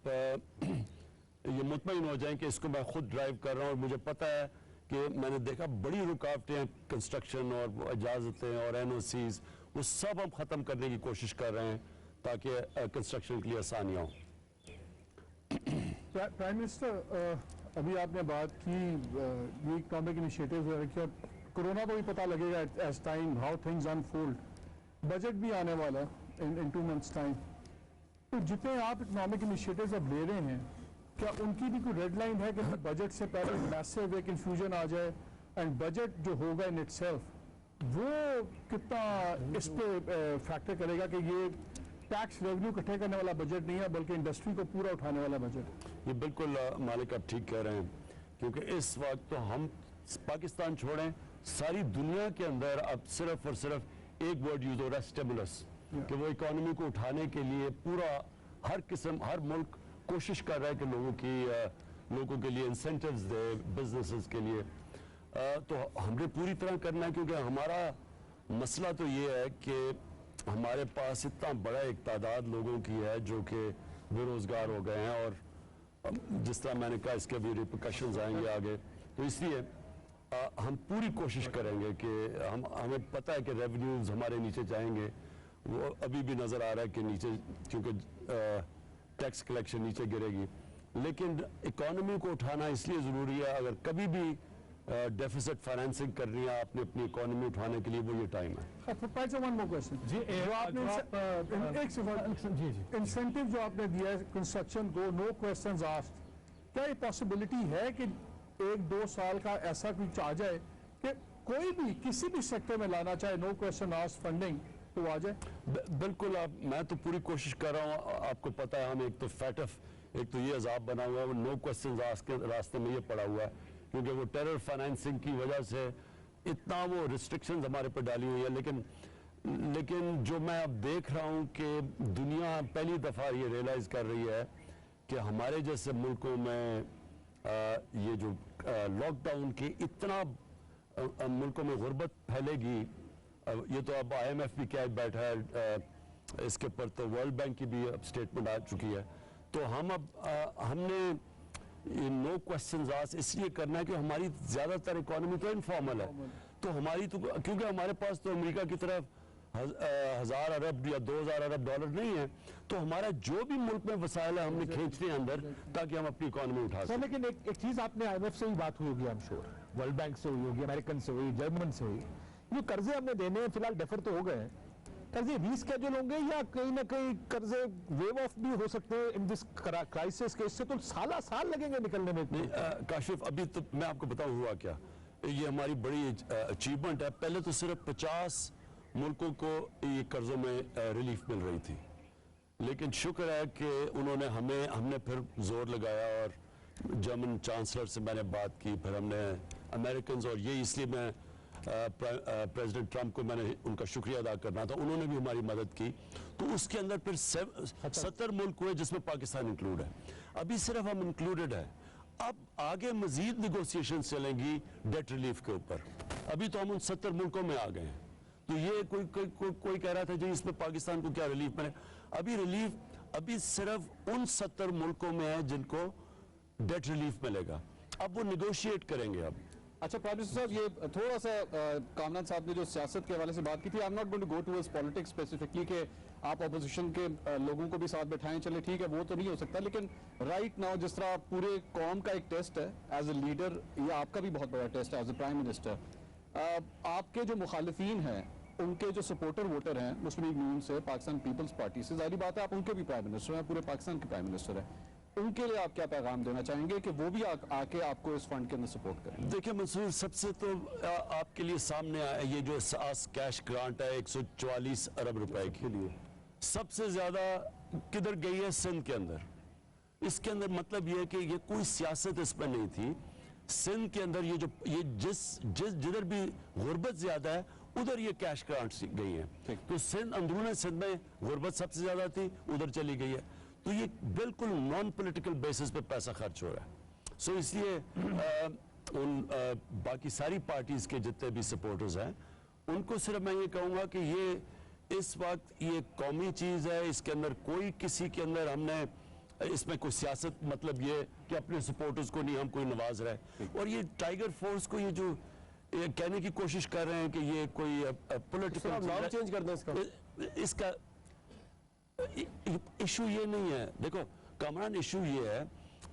ये मुतमईन हो जाएं कि इसको मैं खुद ड्राइव कर रहा हूँ, और मुझे पता है कि मैंने देखा बड़ी रुकावटें हैं, कंस्ट्रक्शन और इजाज़तें और NOCs, वो सब हम ख़त्म करने की कोशिश कर रहे हैं ताकि कंस्ट्रक्शन के लिए आसानियाँ हों। प्राइम मिनिस्टर, अभी आपने बात की ये इकोनॉमिक इनिशिएटिव्स वगैरह की, और कोरोना को भी पता लगेगा as time how things unfold. Budget भी आने वाला है इन 2 months टाइम। तो जितने आप इकोनॉमिक इनिशिएटिव्स अब ले रहे हैं, क्या उनकी भी कोई रेड लाइन है कि बजट से पहले मैसिव एक इन्फ्यूजन आ जाए, एंड बजट जो होगा इन इटसेल्फ वो कितना इस पे फैक्टर करेगा कि ये टैक्स रेवेन्यू इकट्ठे करने वाला बजट नहीं है बल्कि इंडस्ट्री को पूरा उठाने वाला बजट? ये बिल्कुल मालिक आप ठीक कह रहे हैं, क्योंकि इस वक्त तो हम पाकिस्तान छोड़ें, सारी दुनिया के अंदर अब सिर्फ और सिर्फ एक वर्ड यूज हो रहा है, स्टिमुलस, कि वो इकोनॉमी को उठाने के लिए पूरा हर मुल्क कोशिश कर रहा है कि लोगों के लिए इंसेंटिव्स दे, बिजनेसेस के लिए। तो हमने पूरी तरह करना है, क्योंकि हमारा मसला तो ये है कि हमारे पास इतना बड़ा एक तादाद लोगों की है जो कि बेरोजगार हो गए हैं, और जिस तरह मैंने कहा इसके भी रिपरकशंस आएंगे आगे। तो इसलिए हम पूरी कोशिश करेंगे कि हमें पता है कि रेवेन्यूज हमारे नीचे जाएंगे, वो अभी भी नज़र आ रहा है कि नीचे, क्योंकि टैक्स कलेक्शन नीचे गिरेगी, लेकिन इकोनॉमी को उठाना इसलिए ज़रूरी है। अगर कभी भी डेफिसिट फाइनेंसिंग कर रही है आपने अपनी इकोनॉमी उठाने के लिए, वो ये टाइम है। इंसेंटिव जो आपने दिया है कंस्ट्रक्शन को, नो क्वेश्चंस आस्क्ड, क्या ये पॉसिबिलिटी है कि 1-2 साल का ऐसा कुछ आ जाए कि कोई भी किसी भी सेक्टर में लाना चाहे, नो क्वेश्चन आस्क्ड फंडिंग तो आ जाए? बिल्कुल, मैं तो पूरी कोशिश कर रहा हूँ। आपको पता है हम एक तो फैटफ, एक तो ये अजाब बना हुआ है, वो नो क्वेश्चन आस्क्ड के रास्ते में ये पड़ा हुआ है, क्योंकि वो टेरर फाइनेंसिंग की वजह से इतना वो रिस्ट्रिक्शंस हमारे पर डाली हुई है। लेकिन जो मैं अब देख रहा हूँ कि दुनिया पहली दफ़ा ये रियलाइज़ कर रही है कि हमारे जैसे मुल्कों में ये जो लॉकडाउन की इतना मुल्कों में गुर्बत फैलेगी, ये तो अब IMF भी क्या बैठा है इसके ऊपर, तो वर्ल्ड बैंक की भी अब स्टेटमेंट आ चुकी है। तो हमने ये नो क्वेश्चन आस्क्ड इसलिए करना है कि हमारी ज़्यादातर इकोनॉमी तो इनफॉर्मल है, तो हमारी तो, क्योंकि हमारे पास तो अमेरिका की तरफ 1000 अरब या 2000 अरब डॉलर नहीं है, तो हमारा जो भी मुल्क में वसाइल है हमने खींचते हैं अंदर ताकि हम अपनी इकोनॉमी उठा सकें। लेकिन एक चीज़ आपने IMF से भी बात हुई होगी, I am sure, world bank से हुई होगी, अमेरिकन से हुई, जर्मन से हुई। ये कर्जे हमने देने हैं, फिलहाल डेफर तो हो गए हैं, कर्जे रीस्केड्यूल होंगे या कहीं ना कहीं कर्जे वेव ऑफ भी हो सकते हैं इन दिस क्राइसिस के? इससे तो साल लगेंगे निकलने में। काशिफ, अभी तो मैं आपको बताऊं हुआ क्या, ये हमारी बड़ी अचीवमेंट है। पहले तो सिर्फ 50 मुल्कों को ये कर्जों में रिलीफ मिल रही थी, लेकिन शुक्र है कि हमने फिर जोर लगाया, और जर्मन चांसलर से मैंने बात की, फिर हमने अमेरिकन, और ये इसलिए मैं प्रेसिडेंट ट्रंप को मैंने उनका शुक्रिया अदा करना था, उन्होंने भी हमारी मदद की। तो उसके अंदर फिर 70 मुल्क हुए जिसमें पाकिस्तान इंक्लूड है। अभी सिर्फ हम इंक्लूडेड है, अब आगे मजीद निगोसिएशन चलेंगी डेट रिलीफ के ऊपर। अभी तो हम उन 70 मुल्कों में आ गए हैं। तो ये कोई कह रहा था जी इसमें पाकिस्तान को क्या रिलीफ मिले, अभी रिलीफ अभी सिर्फ उन 70 मुल्कों में है जिनको डेट रिलीफ मिलेगा। अब वो निगोशिएट करेंगे। अब अच्छा प्राइम मिनिस्टर साहब, ये थोड़ा सा कामरान साहब ने जो सियासत के हवाले से बात की थी, I am not going to go towards politics specifically कि आप अपोजिशन के लोगों को भी साथ बैठाएं, चले ठीक है वो तो नहीं हो सकता, लेकिन राइट नाउ जिस तरह पूरे कौम का एक टेस्ट है एज ए लीडर, ये आपका भी बहुत बड़ा टेस्ट है एज ए प्राइम मिनिस्टर। आपके जो मुखालिफिन हैं, उनके जो सपोर्टर वोटर हैं मुस्लिम लीग नून से, पाकिस्तान पीपल्स पार्टी से, जाहिर बात है आप उनके भी प्राइम मिनिस्टर हैं, पूरे पाकिस्तान के प्राइम मिनिस्टर हैं, उनके लिए आप क्या पैगाम देना चाहेंगे कि वो भी आके आपको इस फंड के अंदर सपोर्ट करें? देखिए मंसूर, सबसे तो आपके लिए सामने आया ये जो कैश ग्रांट है 144 अरब रुपए के लिए, सबसे ज्यादा किधर गई है? सिंध के अंदर। इसके अंदर मतलब ये है कि ये कोई सियासत इसमें नहीं थी। सिंध के अंदर ये जिधर भी गुर्बत ज्यादा है उधर ये कैश ग्रांट्स गई है। तो सिंध, अंदरूनी सिंध में गुर्बत सबसे ज्यादा थी, उधर चली गई है। तो ये बिल्कुल नॉन पॉलिटिकल बेसिस पे पैसा खर्च हो रहा है। सो इसलिए बाकी सारी पार्टीज के जितने भी सपोर्टर्स हैं उनको सिर्फ मैं ये कहूँगा कि इस वक्त ये कौमी चीज़ है, इसके अंदर कोई किसी के अंदर हमने इसमें कोई सियासत मतलब ये कि अपने सपोर्टर्स को नहीं हम कोई नवाज रहे हैं। और ये टाइगर फोर्स को ये जो ये कहने की कोशिश कर रहे हैं कि ये कोई पॉलिटिकल नाम चेंज कर दें इसका इशू ये नहीं है। देखो कामरान, इशू ये है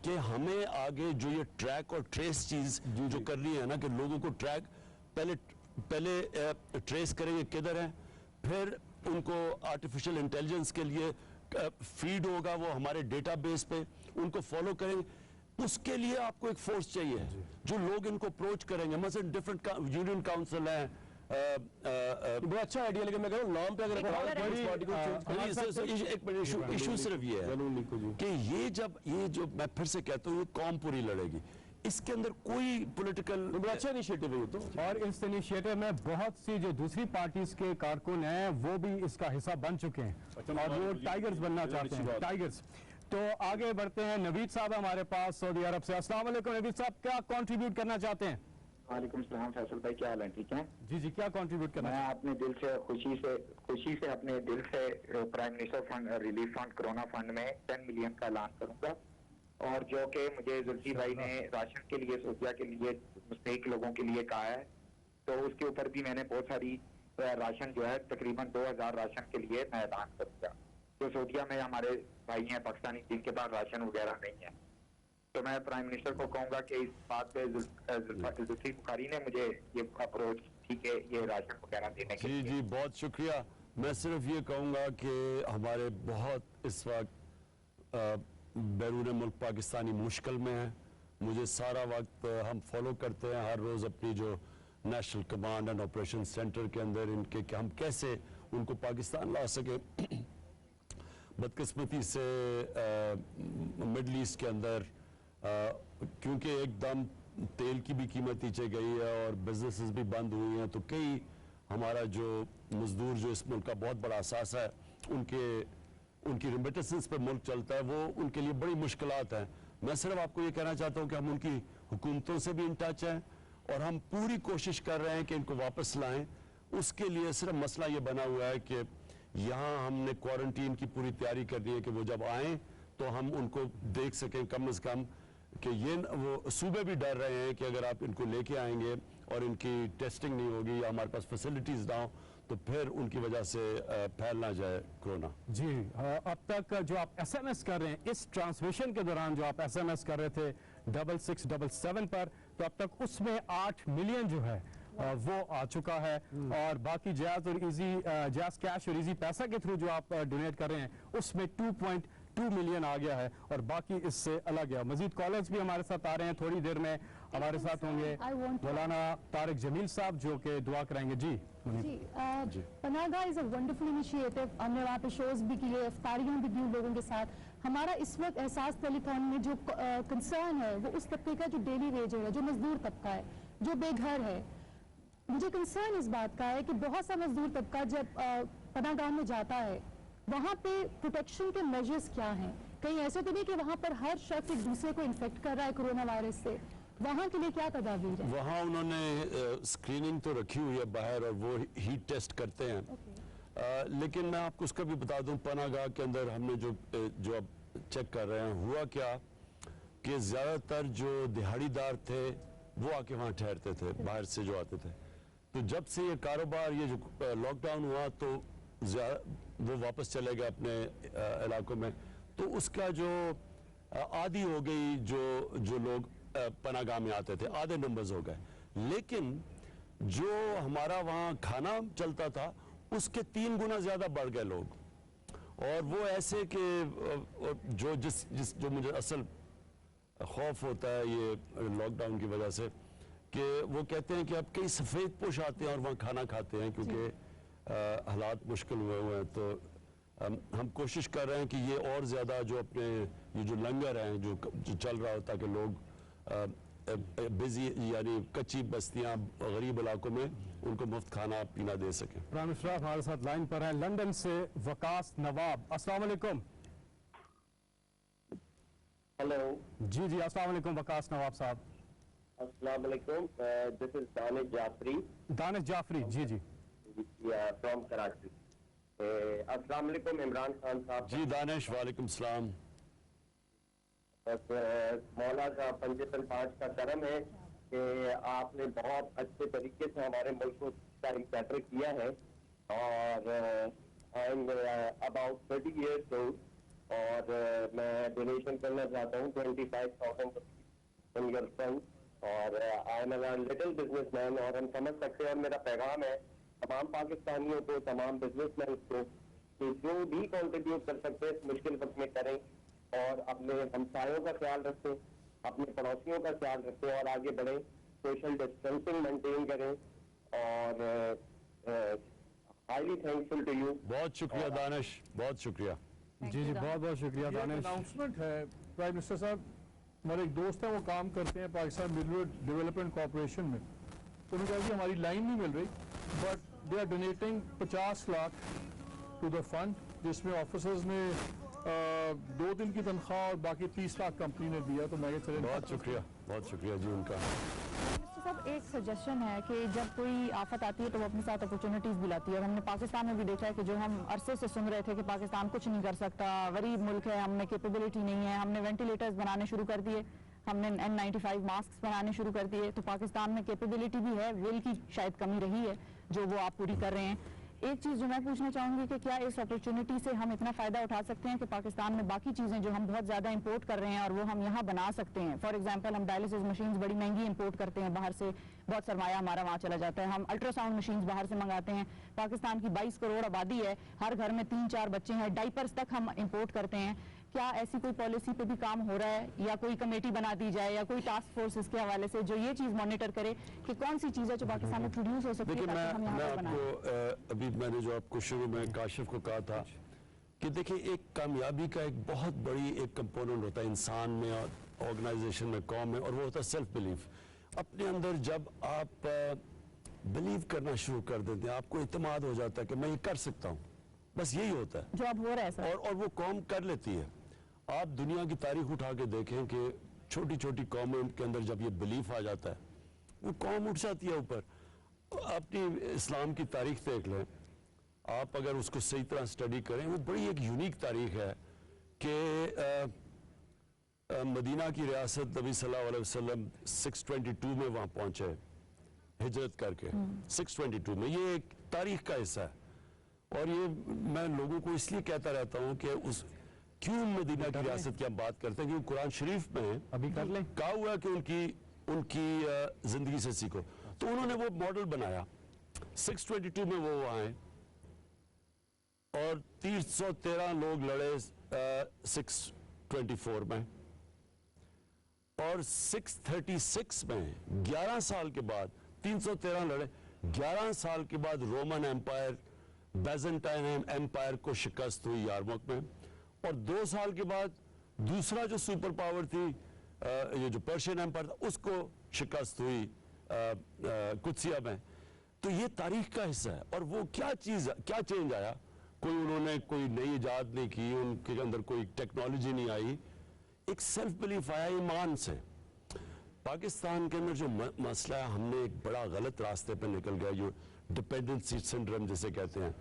कि हमें आगे जो ये ट्रैक और ट्रेस चीज जो करनी है ना, कि लोगों को ट्रैक पहले ट्रेस करेंगे किधर है, फिर उनको आर्टिफिशियल इंटेलिजेंस के लिए फीड होगा वो हमारे डेटाबेस पे, उनको फॉलो करेंगे। उसके लिए आपको एक फोर्स चाहिए जो लोग इनको अप्रोच करेंगे। मसलन डिफरेंट यूनियन काउंसिल है, बड़ा अच्छा आइडिया, लेकिन मैं कह रहा हूं नाम पे अगर इशू सिर्फ ये है कि ये जो मैं फिर से कहता हूँ, ये कौम पूरी लड़ेगी, इसके अंदर कोई पॉलिटिकल बड़ा अच्छा इनिशिएटिव है ये तो। और इस इनिशिएटिव में बहुत सी जो दूसरी पार्टीज के कारकुन हैं वो भी इसका हिस्सा बन चुके हैं और वो टाइगर्स बनना चाहते हैं, टाइगर्स। तो आगे बढ़ते हैं, नवीद साहब हमारे पास सऊदी अरब से। अस्सलाम वालेकुम नवीद साहब, क्या कंट्रीब्यूट करना चाहते हैं? वालेकुम सलाम फैसल भाई, क्या हाल है? ठीक है जी, क्या कंट्रीब्यूट करना? मैं अपने दिल से खुशी से अपने दिल से prime minister fund relief fund corona fund में 10 मिलियन का ऐलान करूंगा, और जो कि मुझे जुल्फी भाई ने राशन के लिए, सोफिया के लिए, मुस्तहिक लोगों के लिए कहा है, तो उसके ऊपर भी मैंने बहुत सारी राशन जो है तकरीबन 2000 राशन के लिए मैं ऐलान करूंगा। जो सोफिया में हमारे भाई हैं पाकिस्तानी जिनके पास राशन वगैरह नहीं है, तो मैं प्राइम मिनिस्टर को कहूंगा कि इस बात पे जुल्फी बुखारी ने मुझे ये अप्रोच ठीक है ये राशन वगैरह देने के लिए। जी, बहुत शुक्रिया। मैं सिर्फ ये कहूँगा कि हमारे बहुत इस वक्त बैरून मुल्क पाकिस्तानी मुश्किल में है। मुझे सारा वक्त हम फॉलो करते हैं हर रोज़ अपनी जो national command and operation centre के अंदर इनके कि हम कैसे उनको पाकिस्तान ला सके। बदकिस्मती से मिडल ईस्ट के अंदर क्योंकि एकदम तेल की भी कीमत नीचे गई है और बिजनेसेस भी बंद हुई हैं, तो कई हमारा जो मजदूर जो इस मुल्क का बहुत बड़ा असासा है उनकी रेमिटेंसेस पे मुल्क चलता है, वो उनके लिए बड़ी मुश्किलात हैं। मैं सिर्फ आपको ये कहना चाहता हूँ कि हम उनकी हुकूमतों से भी इन टच हैं और हम पूरी कोशिश कर रहे हैं कि इनको वापस लाएं। उसके लिए सिर्फ मसला ये बना हुआ है कि यहाँ हमने क्वारंटीन की पूरी तैयारी कर दी है कि वो जब आएँ तो हम उनको देख सकें कम से कम, कि ये वो सूबे भी डर रहे हैं कि अगर आप इनको लेके आएंगे और इनकी टेस्टिंग नहीं होगी या हमारे पास फैसिलिटीज़ ना हो तो फिर उनकी वजह से फैल ना जाए कोरोना। जी, अब तक जो आप एसएमएस कर रहे हैं, इस ट्रांसमिशन के दौरान जो आप एसएमएस कर रहे थे 6677 पर, तो अब तक उसमें 8 मिलियन जो है वो आ चुका है, और बाकी जैज़ और इजी जैज़ कैश और इजी पैसा के थ्रू जो आप डोनेट कर रहे हैं उसमें 2.2 मिलियन आ गया है, और बाकी इससे अलग है। मजीद कॉलर्स भी हमारे साथ आ रहे हैं, थोड़ी देर में हमारे साथ होंगे मौलाना तारिक जमील साहब जो कि दुआ कराएंगे। जी पनाहगाह इज अ वंडरफुल इनिशिएटिव, हमने वहाँ पे शोज भी किए, इफ्तारियाँ भी दी लोगों के साथ। हमारा इस वक्त एहसास टेलीथॉन में जो कंसर्न है वो उस तबके का जो डेली वेजर है, जो मजदूर तबका है, जो बेघर है। मुझे कंसर्न इस बात का है कि बहुत सा मजदूर तबका जब पनाहगाह में जाता है, वहाँ पे प्रोटेक्शन के मेजर्स क्या हैं? कहीं ऐसे तो नहीं कि वहाँ पर हर शख्स एक दूसरे को इन्फेक्ट कर रहा है कोरोना वायरस से? वहाँ के लिए क्या तदाबीर है? वहाँ उन्होंने स्क्रीनिंग तो रखी हुई है बाहर और वो हीट टेस्ट करते हैं। लेकिन मैं आपको उसका भी बता दूं, पनाहगाह के अंदर हमने जो अब चेक कर रहे हैं, हुआ क्या कि ज़्यादातर जो दिहाड़ीदार थे वो आके वहाँ ठहरते थे बाहर से जो आते थे। तो जब से ये कारोबार, ये जो लॉकडाउन हुआ, तो वो वापस चले गए अपने इलाकों में, तो उसका जो आधी हो गई जो लोग पनाहगाह में आते थे, आधे नंबर्स हो गए। लेकिन जो हमारा वहाँ खाना चलता था उसके 3 गुना ज़्यादा बढ़ गए लोग, और वो ऐसे कि जो मुझे असल खौफ होता है ये लॉकडाउन की वजह से, कि वो कहते हैं कि अब कई सफ़ेद पोश आते हैं और वहाँ खाना खाते हैं क्योंकि हालात मुश्किल हुए हैं। तो हम कोशिश कर रहे हैं कि ये और ज़्यादा जो अपने ये जो लंगर हैं जो चल रहा होता है कि लोग बिजी यानी कच्ची बस्तियां गरीब इलाकों में उनको मुफ्त खाना पीना दे सकें। प्राइम मिनिस्टर हमारे साथ लाइन पर हैं लंदन से वकास नवाब। अस्सलाम वालेकुम। हेलो जी अस्सलाम वालेकुम वकास नवाब साहब। अस्सलाम वालेकुम, this is Danish Jafri. Danish Jafri, ji from Karachi. अस्सलाम वालेकुम इमरान खान साहब। जी दानिश, वालेकुम सलाम। बस मौला का पंजतन पाँच का करम है कि आपने बहुत अच्छे तरीके से हमारे मुल्क को बेटर किया है। और I am about 30 years old और मैं डोनेशन करना चाहता हूँ 25,000 इन योर फंड। और I am a little businessman और हम समझ सकते हैं, और मेरा पैगाम है तमाम पाकिस्तानियों को, तमाम बिजनेसमैन को कि जो भी कंट्रीब्यूट कर सकते हैं इस मुश्किल वक्त में करें और अपने हमसायों का ख्याल रखें, अपने पड़ोसियों का ख्याल रखें और आगे बढ़ें, सोशल डिस्टेंसिंग मेंटेन करें। और हाईली थैंकफुल टू यू। बहुत शुक्रिया दानिश, बहुत शुक्रिया। जी जी, बहुत बहुत शुक्रिया दानिश। अनाउंसमेंट है प्राइम मिनिस्टर साहब, हमारे एक दोस्त हैं वो काम करते हैं पाकिस्तान मिनरल डेवलपमेंट कॉर्पोरेशन में, तो उन्होंने कहा कि हमारी लाइन नहीं मिल रही, but they are donating 50 lakh to the fund, जिसमें ऑफिसर्स ने 2 दिन की तनख्वाह और बाकी 30 लाख कंपनी ने दिया। तो मैं चले बहुत शुक्रिया जी उनका। सब एक सजेशन है कि जब कोई आफत आती है तो वो अपने साथ अपॉर्चुनिटीज भी लाती है। और हमने पाकिस्तान में भी देखा है कि जो हम अरसे से सुन रहे थे कि पाकिस्तान कुछ नहीं कर सकता, गरीब मुल्क है, हमें कैपेबिलिटी नहीं है, हमने वेंटिलेटर्स बनाने शुरू कर दिए, हमने N95 मास्क बनाने शुरू कर दिए, तो पाकिस्तान में कैपेबिलिटी भी है, विल की शायद कमी रही है जो वो आप पूरी कर रहे हैं। एक चीज़ जो मैं पूछना चाहूँगी कि क्या इस अपॉर्चुनिटी से हम इतना फ़ायदा उठा सकते हैं कि पाकिस्तान में बाकी चीज़ें जो हम बहुत ज़्यादा इंपोर्ट कर रहे हैं और वो हम यहाँ बना सकते हैं। फॉर एग्जांपल हम डायलिसिस मशीन्स बड़ी महंगी इंपोर्ट करते हैं बाहर से, बहुत सरमाया हमारा वहाँ चला जाता है। हम अल्ट्रासाउंड मशीन्स बाहर से मंगाते हैं। पाकिस्तान की 22 करोड़ आबादी है, हर घर में 3-4 बच्चे हैं, डाइपर्स तक हम इंपोर्ट करते हैं। क्या ऐसी कोई पॉलिसी पे भी काम हो रहा है या कोई कमेटी बना दी जाए या कोई टास्क फोर्स इसके हवाले से जो ये चीज़ मॉनिटर करे कि कौन सी चीज़ है जो पाकिस्तान में प्रोड्यूस हो सकती है? देखिए मैं आपको अभी मैंने जो आपको शुरू में काशिफ को कहा था कि देखिए एक कामयाबी का एक बहुत बड़ी एक कंपोनेंट होता है इंसान में और ऑर्गेनाइजेशन में, कौम में, और वो होता है सेल्फ बिलीफ। अपने अंदर जब आप बिलीव करना शुरू कर देते हैं, आपको इत्मीनान हो जाता है कि मैं ये कर सकता हूँ, बस यही होता है जो अब हो रहा है सर। और वो कौम कर लेती है। आप दुनिया की तारीख उठा के देखें कि छोटी छोटी कौमों के अंदर जब ये बिलीफ आ जाता है वो कौम उठ जाती है ऊपर। अपनी इस्लाम की तारीख देख लें आप, अगर उसको सही तरह स्टडी करें, वो बड़ी एक यूनिक तारीख है कि मदीना की रियासत नबी सल्लल्लाहु अलैहि वसल्लम 622 में वहाँ पहुँचे हिजरत करके। 622 में, ये एक तारीख का हिस्सा है। और ये मैं लोगों को इसलिए कहता रहता हूँ कि उस क्यों मदीना की रियासत की हम बात करते हैं, क्योंकि कुरान शरीफ में अभी कर लें कहा हुआ है कि उनकी जिंदगी से सीखो। तो उन्होंने वो मॉडल बनाया। 622 में वो आए और 313 लोग लड़े 624 में, और 636 में 11 साल के बाद 313 लड़े, 11 साल के बाद रोमन एम्पायर, बैजेंटाइन एम्पायर को शिकस्त हुई यारमुक में, और 2 साल के बाद दूसरा जो सुपर पावर थी ये जो पर्शियन एम्पायर था उसको शिकस्त हुई कुदसिया में। तो ये तारीख का हिस्सा है। और वो क्या चेंज आया, कोई उन्होंने कोई नई इजाद नहीं की, उनके अंदर कोई टेक्नोलॉजी नहीं आई, एक सेल्फ बिलीफ आया ईमान से। पाकिस्तान के अंदर जो मसला है, हमने एक बड़ा गलत रास्ते पे निकल गया, जो डिपेंडेंसी सिंड्रोम जिसे कहते हैं,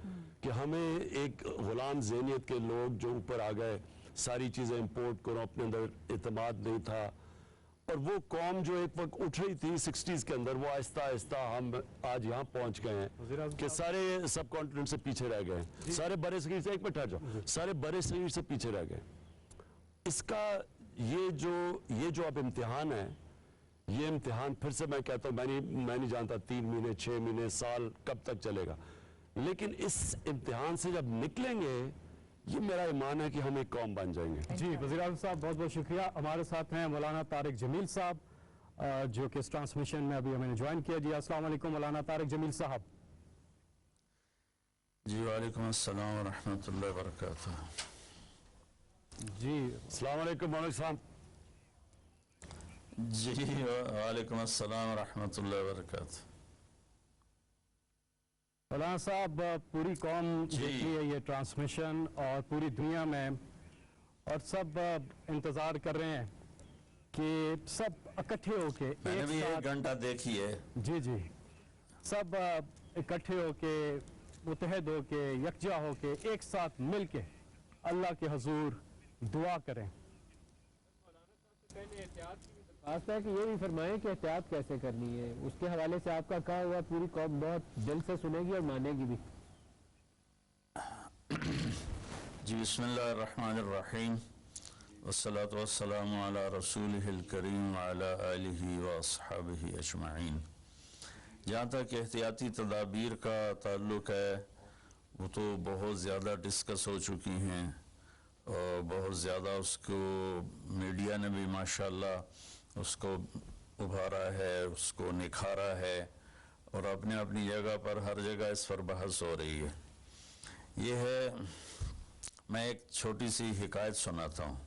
कि हमें एक गुलाम ज़हनियत के लोग जो ऊपर आ गए, सारी चीज़ें इंपोर्ट करो, अपने अंदर इत्मीनान नहीं था। और वो कौम जो एक वक्त उठ रही थी 60s के अंदर, वो आहिस्ता आहिस्ता हम आज यहाँ पहुँच गए हैं कि सारे सब कॉन्टिनेंट से पीछे रह गए, सारे बड़े सगीर से, एक मिनट ठहर जाओ, सारे बड़े सगीर से पीछे रह गए। इसका ये जो अब इम्तिहान है, ये इम्तिहान फिर से मैं कहता हूँ, मैं नहीं जानता 3 महीने 6 महीने साल कब तक चलेगा, लेकिन इस इम्तिहान से जब निकलेंगे, ये मेरा ईमान है कि हम एक कौम बन जाएंगे। जी वज़ीर-ए-आज़म साहब बहुत बहुत शुक्रिया। हमारे साथ हैं मौलाना तारिक जमील साहब जो कि इस ट्रांसमिशन में अभी हमें ज्वाइन किया। जी अस्सलाम वालेकुम मौलाना तारिक जमील साहब। जी वालेकुम अस्सलाम व रहमतुल्लाहि व बरकातुहू। जी अस्सलाम वालेकुम मौलाना साहब। जी वालेकुम अस्सलाम व रहमतुल्लाहि व बरकातुहू। मौलाना साहब पूरी कौम देख रही है ये ट्रांसमिशन और पूरी दुनिया में, और सब इंतजार कर रहे हैं कि सब इकट्ठे होके मैंने भी 1 घंटा देखी है। जी जी, सब इकट्ठे होके मुतहद हो के यकजा हो के एक साथ मिल के अल्लाह के हजूर दुआ करें। खास है कि ये भी फरमाएं कि एहतियात कैसे करनी है, उसके हवाले से आपका कहा हुआ पूरी कौम बहुत दिल से सुनेगी और मानेगी भी। जी बिस्मिल्लाहिर्रहमानिर्रहीम वस्सलातु वस्सलामु अला रसूलिहिल करीम व अला आलिहि व अस्हाबिहि अजमाइन। जहाँ तक एहतियाती तदाबीर का ताल्लुक़ है वो तो बहुत ज़्यादा डिस्कस हो चुकी हैं और बहुत ज़्यादा उसको मीडिया ने भी माशाल्लाह उसको उभारा है, उसको निखारा है और अपने अपनी जगह पर हर जगह इस पर बहस हो रही है। ये है, मैं एक छोटी सी हिकायत सुनाता हूँ।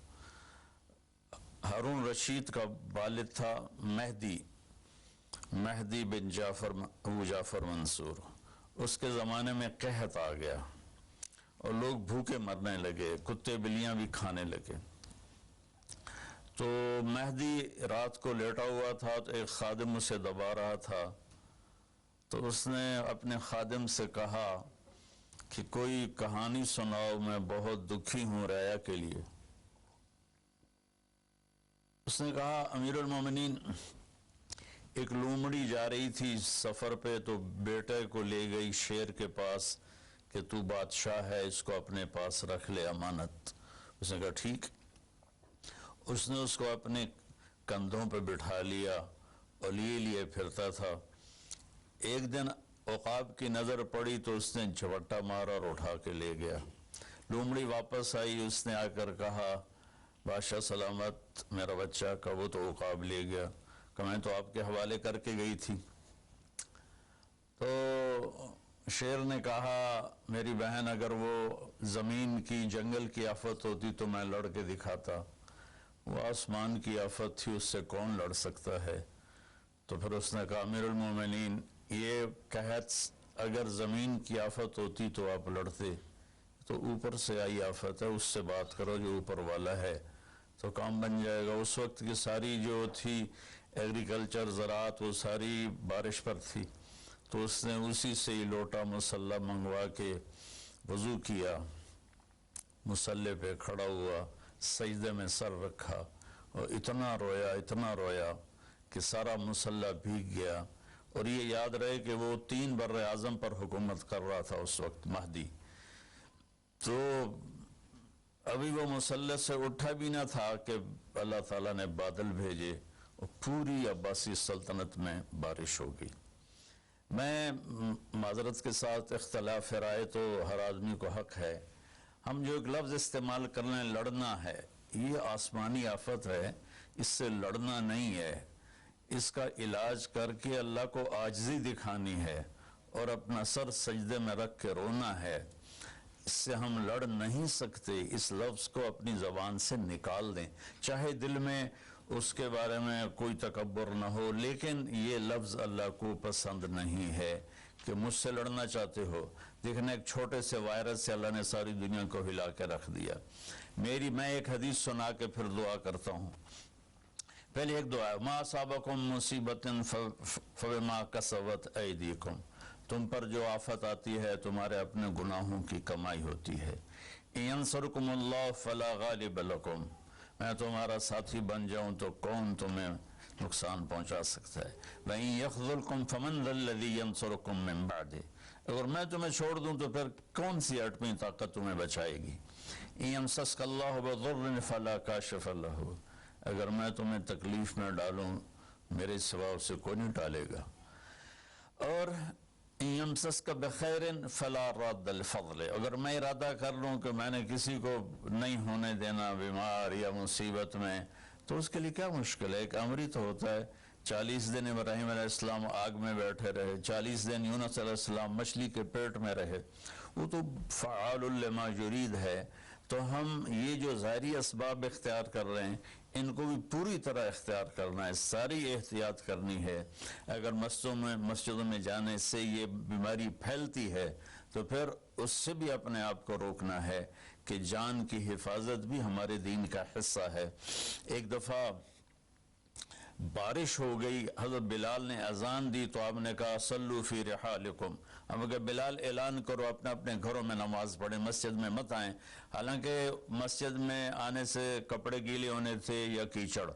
हारून रशीद का वालिद था महदी बिन अबू जाफर मंसूर। उसके ज़माने में कहत आ गया और लोग भूखे मरने लगे, कुत्ते बिल्लियाँ भी खाने लगे। तो महदी रात को लेटा हुआ था तो एक खादिम उसे दबा रहा था। तो उसने अपने खादिम से कहा कि कोई कहानी सुनाओ, मैं बहुत दुखी हूँ रया के लिए। उसने कहा अमीरुल मोमिनीन, एक लोमड़ी जा रही थी सफ़र पे तो बेटे को ले गई शेर के पास कि तू बादशाह है, इसको अपने पास रख ले अमानत। उसने कहा ठीक। उसने उसको अपने कंधों पे बिठा लिया और लिए फिरता था। एक दिन औकाब की नज़र पड़ी तो उसने झपट्टा मारा और उठा के ले गया। लोमड़ी वापस आई, उसने आकर कहा बादशाह सलामत, मेरा बच्चा का वो तो औकाब ले गया। कि मैं तो आपके हवाले करके गई थी। तो शेर ने कहा मेरी बहन, अगर वो ज़मीन की जंगल की आफत होती तो मैं लड़ के दिखाता, वो आसमान की आफत थी, उससे कौन लड़ सकता है। तो फिर उसने कहा अमीरुल मोमिनीन, ये कहत अगर ज़मीन की आफत होती तो आप लड़ते, तो ऊपर से आई आफत है, उससे बात करो जो ऊपर वाला है, तो काम बन जाएगा। उस वक्त की सारी जो थी एग्रीकल्चर ज़राअत वो सारी बारिश पर थी। तो उसने उसी से ही लोटा मुसल्ला मंगवा के वज़ू किया, मुसल्ले पे खड़ा हुआ, सजदे में सर रखा और इतना रोया कि सारा मुसल्ला भीग गया। और ये याद रहे कि वो 3 बर्रे आज़म पर हुकूमत कर रहा था उस वक्त महदी। तो अभी वो मुसल्ले से उठा भी ना था कि अल्लाह ताला ने बादल भेजे और पूरी अब्बासी सल्तनत में बारिश हो गई। मैं माजरत के साथ इख्तलाफ राय तो हर आदमी को हक है। हम जो एक लफ्ज़ इस्तेमाल कर रहे हैं लड़ना है, ये आसमानी आफत है, इससे लड़ना नहीं है। इसका इलाज करके अल्लाह को आजिज़ी दिखानी है और अपना सर सजदे में रख के रोना है। इससे हम लड़ नहीं सकते। इस लफ्ज़ को अपनी ज़बान से निकाल दें, चाहे दिल में उसके बारे में कोई तकब्बुर न हो, लेकिन ये लफ्ज़ अल्लाह को पसंद नहीं है कि मुझसे लड़ना चाहते हो। देखने एक छोटे से वायरस से अल्लाह ने सारी दुनिया को हिला के रख दिया। मैं एक हदीस सुना के फिर दुआ करता हूँ। पहले एक दुआ, मा असाबकुम मुसीबतन फबिमा कसबत ऐदीकुम, तुम पर जो आफत आती है तुम्हारे अपने गुनाहों की कमाई होती है। यंसुरकुमुल्लाह फला गालिब लकुम, मैं तुम्हारा साथी बन जाऊं तो कौन तुम्हें नुकसान पहुंचा सकता है। वहीं यख़्ज़ुलकुम फमन ज़ल्लज़ी यंसुरकुम मिन बादि, अगर मैं तुम्हें छोड़ दूं तो फिर कौन सी अटमी ताकत तुम्हें बचाएगी। यमसस्कल्लाहु बिज़ुर्रिन फला काशिफ़ लहू, अगर मैं तुम्हें तकलीफ में डालूं मेरे सिवा उसे कोई नहीं टालेगा। और यमसस्क बिखैरिन फला रद्द लिफ़ज़्ल, अगर मैं इरादा कर लूं कि मैंने किसी को नहीं होने देना बीमार या मुसीबत में, तो उसके लिए क्या मुश्किल है। एक अमरी तो होता है, 40 दिन इब्राहीम अलैहिस्सलाम आग में बैठे रहे, 40 दिन यूनुस अलैहिस्सलाम मछली के पेट में रहे, वो तो फ़आलुल लिमा युरीद है। तो हम ये जो ज़ाहिरी असबाब इख्तियार कर रहे हैं इनको भी पूरी तरह इख्तियार करना है, सारी एहतियात करनी है। अगर मस्जिदों में जाने से ये बीमारी फैलती है तो फिर उससे भी अपने आप को रोकना है कि जान की हिफाजत भी हमारे दीन का हिस्सा है। एक दफ़ा बारिश हो गई, हज़रत बिलाल ने अजान दी तो आपने कहा सल्लू फी रिहालिकुम, अब अगर बिलाल ऐलान करो अपने अपने घरों में नमाज पढ़ें, मस्जिद में मत आएं। हालांकि मस्जिद में आने से कपड़े गीले होने थे या कीचड़,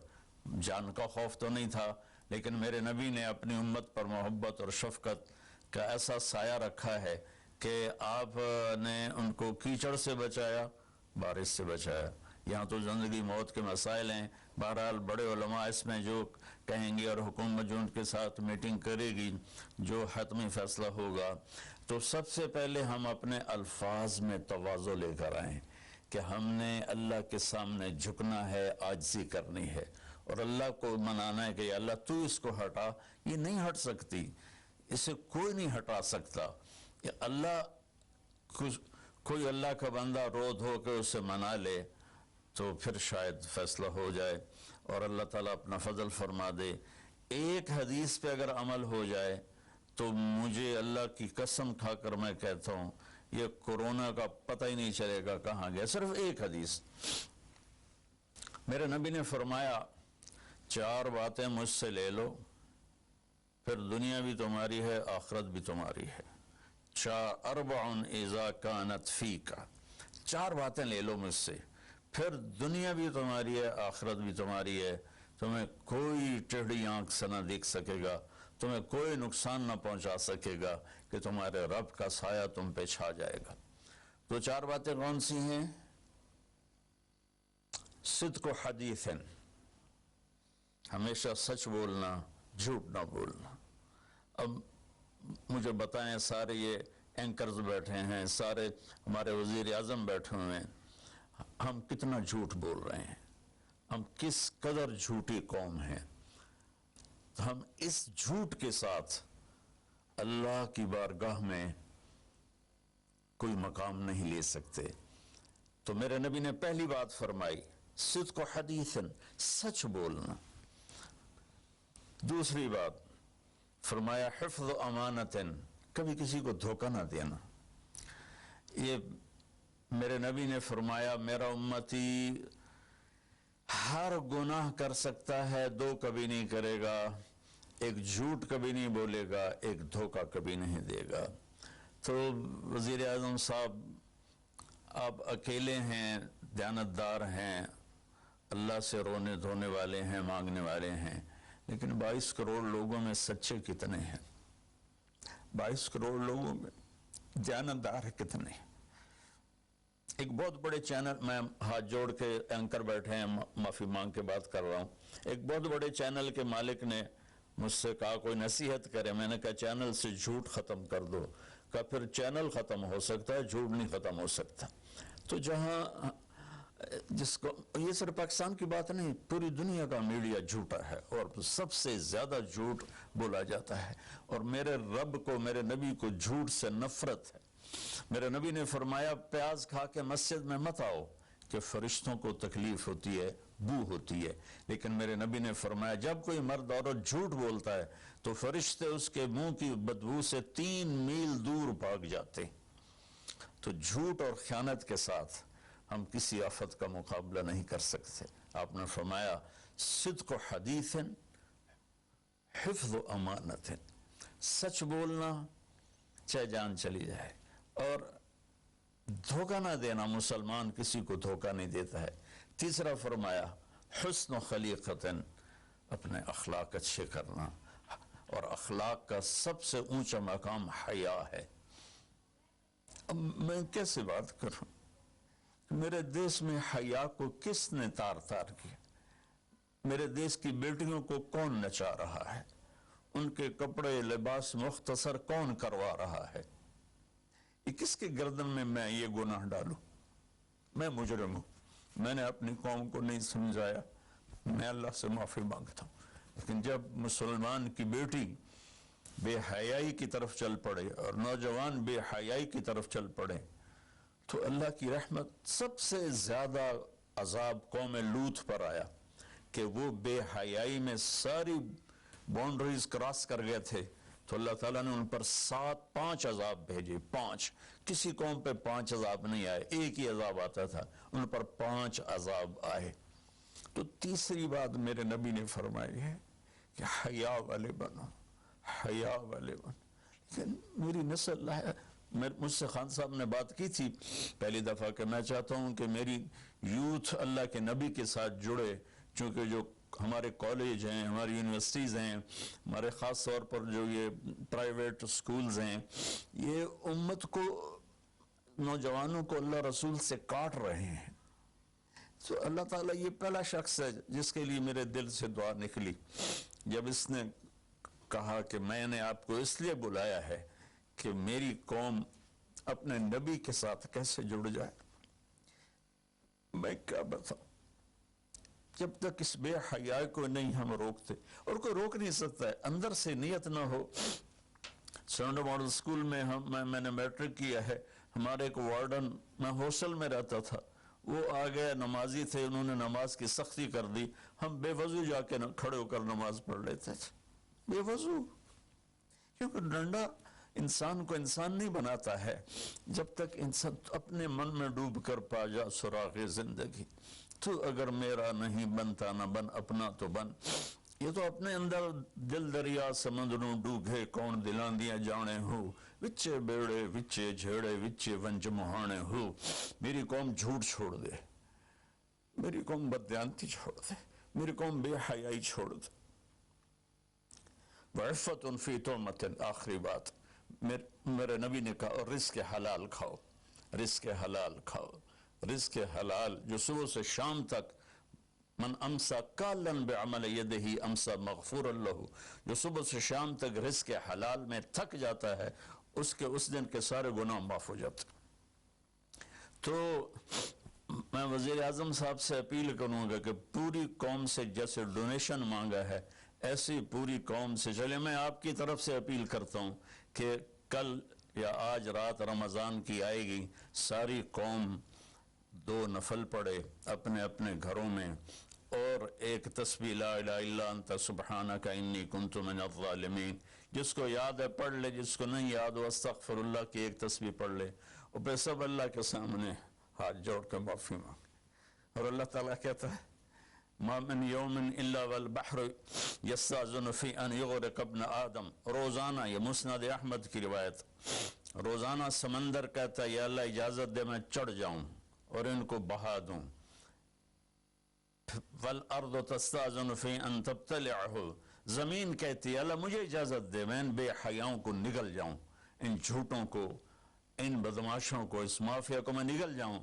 जान का खौफ तो नहीं था, लेकिन मेरे नबी ने अपनी उम्मत पर मोहब्बत और शफकत का ऐसा साया रखा है कि आपने उनको कीचड़ से बचाया, बारिश से बचाया। यहाँ तो ज़िंदगी मौत के मसाइल हैं। बहरहाल बड़े उलमा इसमें जो कहेंगे और हुकूमत जो उनके साथ मीटिंग करेगी, जो हतमी फैसला होगा, तो सबसे पहले हम अपने अल्फाज में तवाज़ु लेकर आएँ कि हमने अल्लाह के सामने झुकना है, आजिज़ी करनी है और अल्लाह को मनाना है कि अल्लाह तू इसको हटा, ये नहीं हट सकती, इसे कोई नहीं हटा सकता। अल्लाह कोई अल्लाह का बंदा रो धो के उसे मना ले तो फिर शायद फैसला हो जाए और अल्लाह ताला अपना फजल फरमा दे। एक हदीस पे अगर अमल हो जाए तो मुझे अल्लाह की कसम खाकर मैं कहता हूँ ये कोरोना का पता ही नहीं चलेगा कहाँ गया। सिर्फ एक हदीस, मेरे नबी ने फरमाया 4 बातें मुझसे ले लो फिर दुनिया भी तुम्हारी है, आखिरत भी तुम्हारी है। 4 इज़ा कानत फीका, 4 बातें ले लो मुझसे, फिर दुनिया भी तुम्हारी है, आखिरत भी तुम्हारी है। तुम्हें कोई टेढ़ी आंख से ना देख सकेगा, तुम्हें कोई नुकसान ना पहुंचा सकेगा कि तुम्हारे रब का साया तुम पे छा जाएगा। तो 4 बातें कौन सी हैं? सिद्क़ हदीसन, हमेशा सच बोलना, झूठ ना बोलना। अब मुझे बताएं, सारे ये एंकर्स बैठे हैं, सारे हमारे वज़ीर आज़म बैठे हुए हैं, हम कितना झूठ बोल रहे हैं, हम किस कदर झूठी कौम हैं। तो हम इस झूठ के साथ अल्लाह की बारगाह में कोई मकाम नहीं ले सकते। तो मेरे नबी ने पहली बात फरमाई सिद्क़ हदीसन, सच बोलना। दूसरी बात फरमाया हिफ्ज़ अमानतन, कभी किसी को धोखा ना देना। ये मेरे नबी ने फरमाया मेरा उम्मती हर गुनाह कर सकता है, 2 कभी नहीं करेगा, एक झूठ कभी नहीं बोलेगा, एक धोखा कभी नहीं देगा। तो वज़ीर आज़म साहब आप अकेले हैं, दयानतदार हैं, अल्लाह से रोने धोने वाले हैं, मांगने वाले हैं, लेकिन 22 करोड़ लोगों में सच्चे कितने हैं? 22 करोड़ लोगों में दयानतदार कितने? एक बहुत बड़े चैनल, मैं हाथ जोड़ के एंकर बैठे हैं, माफ़ी मांग के बात कर रहा हूँ, एक बहुत बड़े चैनल के मालिक ने मुझसे कहा कोई नसीहत करे। मैंने कहा चैनल से झूठ ख़त्म कर दो। कहा फिर चैनल ख़त्म हो सकता है, झूठ नहीं ख़त्म हो सकता। तो जहाँ जिसको, ये सिर्फ पाकिस्तान की बात नहीं, पूरी दुनिया का मीडिया झूठा है और सबसे ज़्यादा झूठ बोला जाता है। और मेरे रब को, मेरे नबी को झूठ से नफ़रत है। मेरे नबी ने फरमाया प्याज खा के मस्जिद में मत आओ कि फरिश्तों को तकलीफ होती है, बू होती है। लेकिन मेरे नबी ने फरमाया जब कोई मर्द औरत झूठ बोलता है तो फरिश्ते उसके मुंह की बदबू से 3 मील दूर भाग जाते। तो झूठ और ख़यानत के साथ हम किसी आफत का मुकाबला नहीं कर सकते। आपने फरमाया सिद्क़ हदीसन हिफ्ज़ अमानतन, सच बोलना चाहे जान चली जाए, और धोखा ना देना। मुसलमान किसी को धोखा नहीं देता है। तीसरा फरमाया हुस्न खलीक़तन, अपने अखलाक अच्छे करना, और अखलाक का सबसे ऊंचा मकाम हया है। अब मैं कैसे बात करूं, मेरे देश में हया को किसने तार तार किया? मेरे देश की बेटियों को कौन नचा रहा है? उनके कपड़े लिबास मुख्तसर कौन करवा रहा है? ये किसके गर्दन में मैं ये गुनाह डालूं? मैं मुजरिम हूं, मैंने अपनी कौम को नहीं समझाया, मैं अल्लाह से माफ़ी मांगता हूँ। लेकिन जब मुसलमान की बेटी बेहयाई की तरफ चल पड़े और नौजवान बेहयाई की तरफ चल पड़े तो अल्लाह की रहमत, सबसे ज़्यादा अजाब कौम लूत पर आया कि वो बेहयाई में सारी बाउंड्रीज क्रॉस कर गए थे। तो अल्लाह ताला ने उन पर 5 अजाब भेजे। 5, किसी कौम पे 5 अजाब नहीं आए, एक ही अजाब आता था, उन पर 5 अजाब आए। तो तीसरी बात मेरे नबी ने फरमाई है कि हया वाले बनो, हया वाले बनो। लेकिन मेरी नस्ल है, मुझसे खान साहब ने बात की थी पहली दफ़ा कि मैं चाहता हूँ कि मेरी यूथ अल्लाह के नबी के साथ जुड़े, चूँकि जो हमारे कॉलेज हैं, हमारी यूनिवर्सिटीज़ हैं, हमारे ख़ास तौर पर जो ये प्राइवेट स्कूल्स हैं, ये उम्मत को, नौजवानों को अल्लाह रसूल से काट रहे हैं। तो अल्लाह ताला ये पहला शख्स है जिसके लिए मेरे दिल से दुआ निकली जब इसने कहा कि मैंने आपको इसलिए बुलाया है कि मेरी कौम अपने नबी के साथ कैसे जुड़ जाए। मैं क्या बताऊं, जब तक इस बेहयाई को नहीं हम रोकते, और कोई रोक नहीं सकता है, अंदर से नियत ना हो। सरेंडर मॉडल स्कूल में मैंने मैट्रिक किया है, हमारे एक वार्डन, मैं हॉस्टल में रहता था, वो आ गए, नमाजी थे, उन्होंने नमाज की सख्ती कर दी, हम बेवजू जाके खड़े होकर नमाज पढ़ लेते थे, बेवजू। क्योंकि डंडा इंसान को इंसान नहीं बनाता है जब तक इंसान अपने मन में डूब कर पा जा सुराग़े जिंदगी। तो अगर मेरा नहीं बनता न बन अपना तो बन। ये तो अपने अंदर दिल दरिया समंदरों डूबे कौन दिलां दिया जाने हो, विच्चे बेड़े विच्चे झेड़े विच्चे वंज मुहाने हो। मेरी कौम झूठ छोड़ दे, मेरी कौम बदयांती छोड़ दे, मेरी कौम बेहयाई छोड़ दे। वअफ़्फ़तुन फ़ी तुअमतिन, आखिरी बात मेरे नबी ने कहा, और रिज़्क़ हलाल खाओ, रिज़्क़ हलाल खाओ, रिज़्क़ हलाल जो सुबह से शाम तक, मन अमसा कालन बिअमल यदिही अमसा मग़फ़ूरन लहू, जो सुबह से शाम तक रिज़्क़ हलाल में थक जाता है उसके उस दिन के सारे गुनाह माफ़ हो जाते। तो मैं वज़ीर आज़म साहब से अपील करूँगा कि पूरी कौम से जैसे डोनेशन मांगा है ऐसी पूरी कौम से चले। मैं आपकी तरफ से अपील करता हूँ कि कल या आज रात रमज़ान की आएगी, सारी कौम 2 नफल पढ़े अपने अपने घरों में, और एक तस्बीह ला इलाहा इल्ला अंता सुब्हानका इन्नी कुन्तु मिनज़ ज़ालिमीन, जिसको याद है पढ़ ले, जिसको नहीं याद हो अस्तग़फिरुल्लाह की एक तस्बीह पढ़ ले, और फिर सब अल्लाह के सामने हाथ जोड़ कर माफ़ी मांगे। और अल्लाह ताला कहता है, मा मिन यौमिन इल्ला वल बहरु यस्ताज़िनु फ़ी अन युग़रिक़ इब्न आदम। रोज़ाना, ये मुस्नद अहमद की रिवायत, रोज़ाना समंदर कहता है या अल्लाह इजाज़त दे मैं चढ़ जाऊँ और इनको बहा दूँ। वल अर्दु तस्ताज़िनु फ़ी अन तब्तलिअहु, ज़मीन कहती है अल्लाह मुझे इजाज़त दे मैं इन बेहयाओं को निगल जाऊँ, इन झूठों को, इन बदमाशों को, इस माफिया को मैं निगल जाऊँ।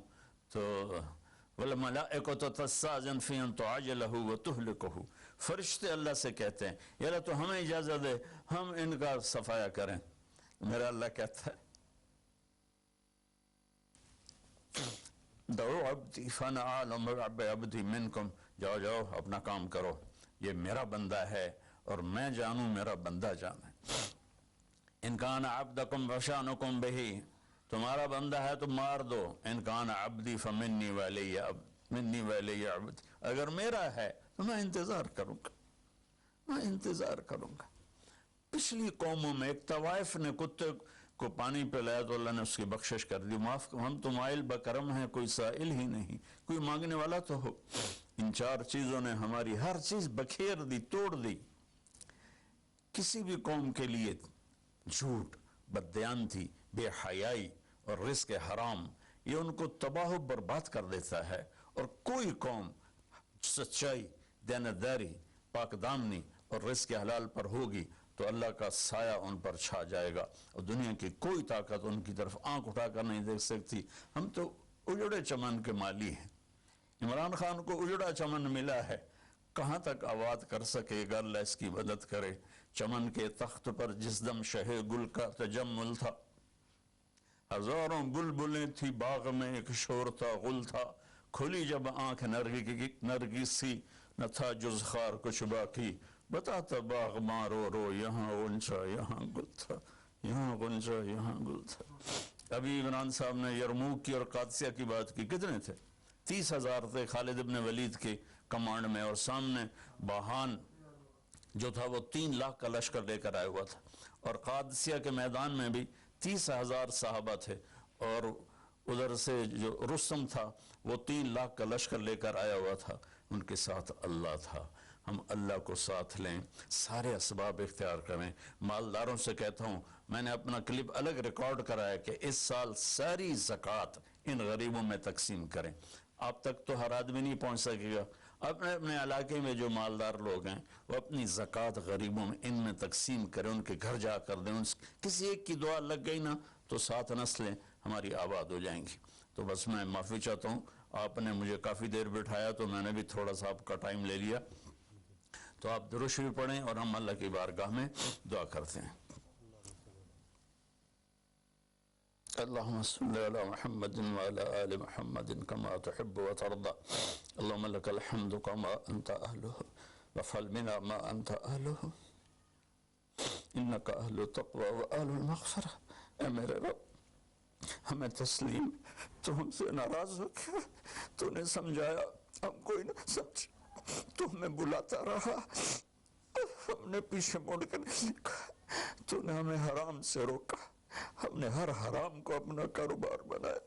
तो वल मलाइकतु तस्ताज़िनु फ़ी अन तुअज्जिलहु व तुहलिकहु, फरिश्ते अल्लाह से कहते हैं या अल्लाह तो हमें इजाज़त दे हम इनका सफाया करें। मेरा अल्लाह कहता है दो अब्दी फना आलम अब्दी मिनकुम, जाओ जाओ अपना काम करो, ये मेरा बंदा है और मैं जानूं मेरा बंदा जाने। इनकान अब्दकुम वशानुकुम बिही, तुम्हारा बंदा है तो मार दो। इनकान अब्दी फमिन्नी वलिया मिन्नी वलिया अब्दी, अगर मेरा है तो मैं इंतजार करूंगा, मैं इंतजार करूंगा। पिछली कौमों में एक तवाइफ ने कुत्ते को पानी पिलाया तो अल्लाह ने उसकी बख्शिश कर दी, माफ हम तो माइल बकरम हैं, कोई साइल ही नहीं, कोई मांगने वाला तो हो। इन 4 चीजों ने हमारी हर चीज बखेर दी, तोड़ दी। किसी भी कौम के लिए झूठ, बदयांती, बेहयाई और रिज़्क़ हराम ये उनको तबाह बर्बाद कर देता है। और कोई कौम सच्चाई, देनदारी, पाकदामनी और रिज़्क़ हलाल पर होगी तो अल्लाह का साया उन पर छा जाएगा और दुनिया की कोई ताकत उनकी तरफ आंख उठाकर नहीं देख सकती। हम तो उजड़े चमन के माली हैं। इमरान खान को उजड़ा चमन मिला है, कहाँ तक आबाद कर सकेगा, अल्लाह इसकी मदद करे। चमन के तख्त पर जिस दम शहे गुल का तजम्मुल था, हजारों बुलबुलें थी बाग में, एक शोर था गुल था, खुली जब आंख नरगी सी, न था जुज़ खार कुछ बाकी, बताता बाग मारो रो, यहाँ गुंजा यहाँ गुल था, यहाँ गुंजा यहाँ गुल था। अभी इमरान साहब ने यरमूक की और कादसिया की बात की, कितने थे? 30,000 थे खालिद इब्न वलीद के कमांड में, और सामने बहान जो था वो 3 लाख का लश्कर लेकर आया हुआ था। और कादसिया के मैदान में भी 30,000 साहबा थे, और उधर से जो रुस्तम था वो 3 लाख का लश्कर लेकर आया हुआ था, उनके साथ अल्लाह था। हम अल्लाह को साथ लें, सारे असबाब इख्तियार करें। मालदारों से कहता हूँ, मैंने अपना क्लिप अलग रिकॉर्ड करा है कि इस साल सारी ज़कात इन गरीबों में तकसीम करें। आप तक तो हर आदमी नहीं पहुँच सकेगा, अपने अपने इलाके में जो मालदार लोग हैं वो अपनी ज़कात गरीबों में इनमें तकसीम करें, उनके घर जा कर दें। किसी एक की दुआ लग गई ना तो 7 नस्लें हमारी आबाद हो जाएंगी। तो बस मैं माफ़ी चाहता हूँ, आपने मुझे काफ़ी देर बिठाया तो मैंने भी थोड़ा सा आपका टाइम ले लिया। तो आप दुरूद शरीफ पढ़ें और हम अल्लाह की बारगाह में दुआ करते हैं। अल्लाहुम्मा सल्लि अला मुहम्मदिन व अला आलि मुहम्मदिन कमा तुहिब्बु व तर्दा। अल्लाहुम्मा लकल हम्दु कमा अंता अहलुहु व फल मिना मा अंता अहलुहु इन्नका अहलु तक़वा व अहलुल मग़फ़िरह। ऐ मेरे रब, हमें तस्लीम तो हमसे नाराज हो गया, तूने समझाया हम कोई ना समझ, तू हमें बुलाता रहा, हमने पीछे मुड़ कर नहीं देखा, तूने हमें हराम से रोका, हमने हर हराम को अपना कारोबार बनाया,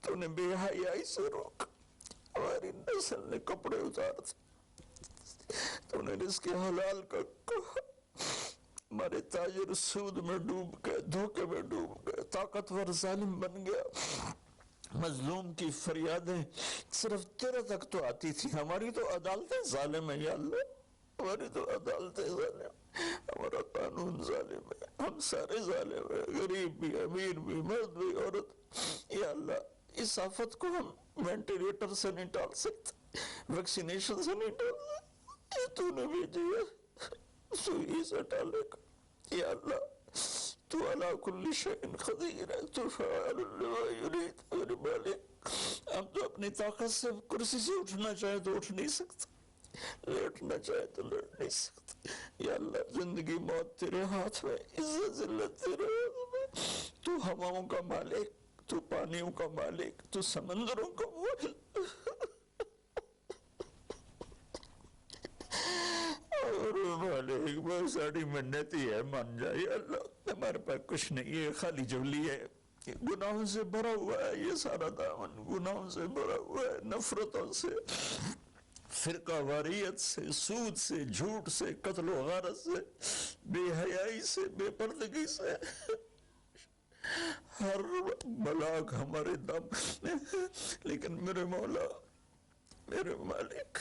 तूने बेहयाई से रोका, हमारी नस्ल ने कपड़े उतार दिए, तूने रिज़्क़ हलाल का कहा, हमारे ताजिर सूद में डूब गए, धोखे में डूब गए, ताकतवर जालिम बन गया। मजलूम की फरियादें सिर्फ तेरे तक तो आती थी, हमारी तो अदालतें जालिम है या अल्लाह, हमारी तो अदालतें जालिम, हमारा कानून जालिम है, हम सारे जालिम है, गरीब भी, अमीर भी, मर्द भी, औरत। या अल्लाह, इस आफत को हम वेंटिलेटर से नहीं टाल सकते, वैक्सीनेशन से नहीं टाल सकते, ये तूने भेजी है सुई से टालेगा। या अल्लाह, तू अला कुल्ली शैइन क़दीर है, तू फ़अलु लिमा युरीद। मेरे मालिक, हम तो अपनी ताकत से कुर्सी से उठना चाहे तो उठ नहीं सकते, लेटना चाहे तो लेट नहीं सकते। या अल्लाह, जिंदगी मौत तेरे हाथ में, इज्जत जिल्लत तेरे हाथ में। तू हवाओं का मालिक, तू पानियों का मालिक, तू समंदरों का मालिक। और मालिक बहुत सारी मिन्नत ही है, मान जाए अल्लाह, हमारे पास कुछ नहीं है, खाली झोली है, गुनाहों से भरा हुआ है, ये सारा दामन गुनाहों से भरा हुआ है, नफरतों से, फिरका वारियत से, सूद से, झूठ से, कत्ल व गारत से, बेहयाई से, बेपर्दगी से, हर बलाक हमारे दम। लेकिन मेरे मौला, मेरे मालिक,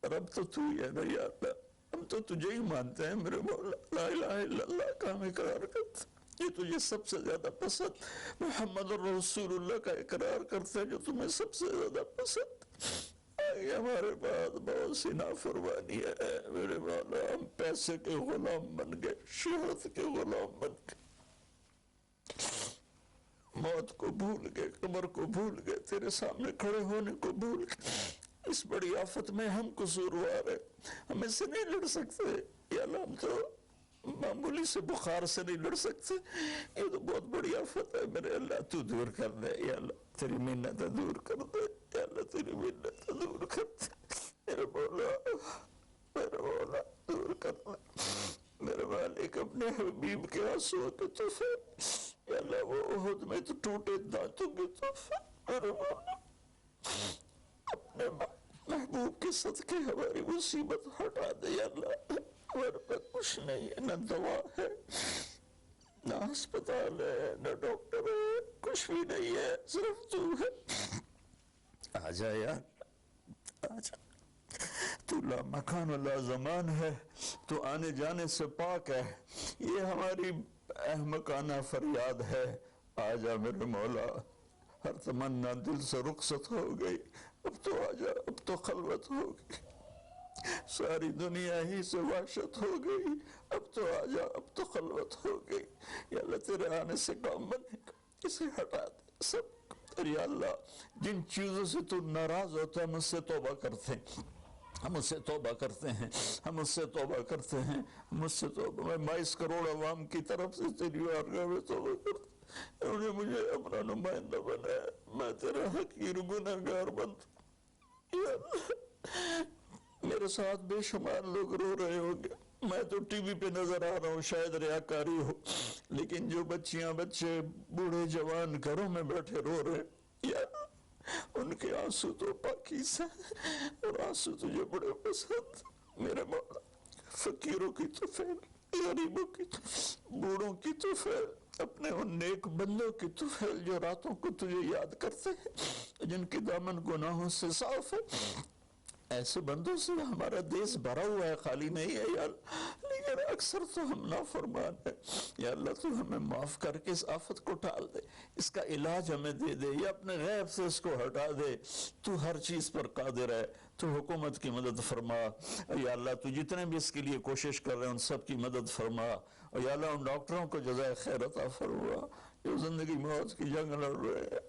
रब तो तू ही है ना या अल्लाह, हम तो तुझे ही मानते हैं मेरे मौला, ला इलाहा इल्लल्लाह का हम इकरार करते हैं, ये तुझे सबसे ज्यादा पसंद, मुहम्मद रसूलुल्लाह का इकरार करते हैं जो तुम्हें सबसे ज्यादा पसंद। हमारे पास बहुत सी नाफरमानी है मेरे मौला, हम पैसे के गुलाम बन गए, शोहरत के गुलाम बन गए, मौत को भूल गए, कब्र को भूल गए, तेरे सामने खड़े होने को भूल गए। इस बड़ी आफत में हम कसूरवार है, हम इससे नहीं लड़ सकते। या अल्लाह, हम तो मामूली से बुखार से नहीं लड़ सकते, ये तो बहुत बड़ी आफत है मेरे अल्लाह, तू दूर कर दे। या अल्लाह, तेरी मिन्नत दूर कर दे, या अल्लाह तेरी मिन्नत दूर कर दे, मेरे मौला, मेरे मौला दूर कर दे। मेरे मालिक, अपने हबीब के आंसुओं के तोहफे, या अल्लाह वो उहुद में तो टूटे दांतों के तोहफे, मेरे मौला, अपने महबूब के सदके हमारी मुसीबत हटा दे। या अल्लाह, हमारे पास कुछ नहीं है, न दवा है, न अस्पताल है, न डॉक्टर है, कुछ भी नहीं है, सिर्फ तू है। आजा यार, आजा, तू ला मकान ला ज़मान है, तू आने जाने से पाक है, ये हमारी अहमकाना फरियाद है। आजा मेरे मौला, हर तमन्ना दिल से रुखसत हो गई, अब तो आजा, अब तो खलवत हो गई, सारी दुनिया ही से वहशत हो गई, अब तो आजा, अब तो खलवत हो गई। या अल्लाह, तेरे आने से काम बनेगा, इसे हटा दे सब। या अल्लाह, जिन चीज़ों से तू नाराज होता है, मुझसे तौबा करते हैं, हम उससे तौबा करते हैं, हम उससे तौबा करते हैं, हम उससे तौबा। मैं 22 करोड़ अवाम की तरफ से तेरी बारगाह में तौबा करता हूं, उन्होंने मुझे अपना नुमाइंदा बनाया, मैं तेरा हकीर गुनहगार बंद। मेरे साथ बेशुमार लोग रो रहे होंगे, मैं तो टीवी पे नजर आ रहा हूँ, शायद रियाकारी हो, लेकिन जो बच्चियां, बच्चे, बूढ़े, जवान घरों में बैठे रो रहे, या उनके आंसू तो पाकीज़ हैं, और आंसू तुझे बड़े पसंद मेरे मौला। फकीरों की तुफैल, गरीबों की, बूढ़ों की तुफैल, अपने उन नेक बंदों की तुफैल जो रातों को तुझे याद करते हैं, जिनकी दामन गुनाहों से साफ है। ऐसे बंदों से हमारा देश भरा हुआ है, खाली नहीं है यार, लेकिन अक्सर तो हम नाफरमान है। या अल्लाह तू हमें माफ करके इस आफत को टाल दे, इसका इलाज हमें दे दे, या अपने गैब से इसको हटा दे। तू हर चीज पर कादिर है, तू हुकूमत की मदद फरमा। या अल्लाह तू जितने भी इसके लिए कोशिश कर रहे हैं उन सब की मदद फरमा। और या अल्लाह उन डॉक्टरों को जज़ाए खैर अता फरमा जो जिंदगी मौत की जंग लड़ रहे हैं।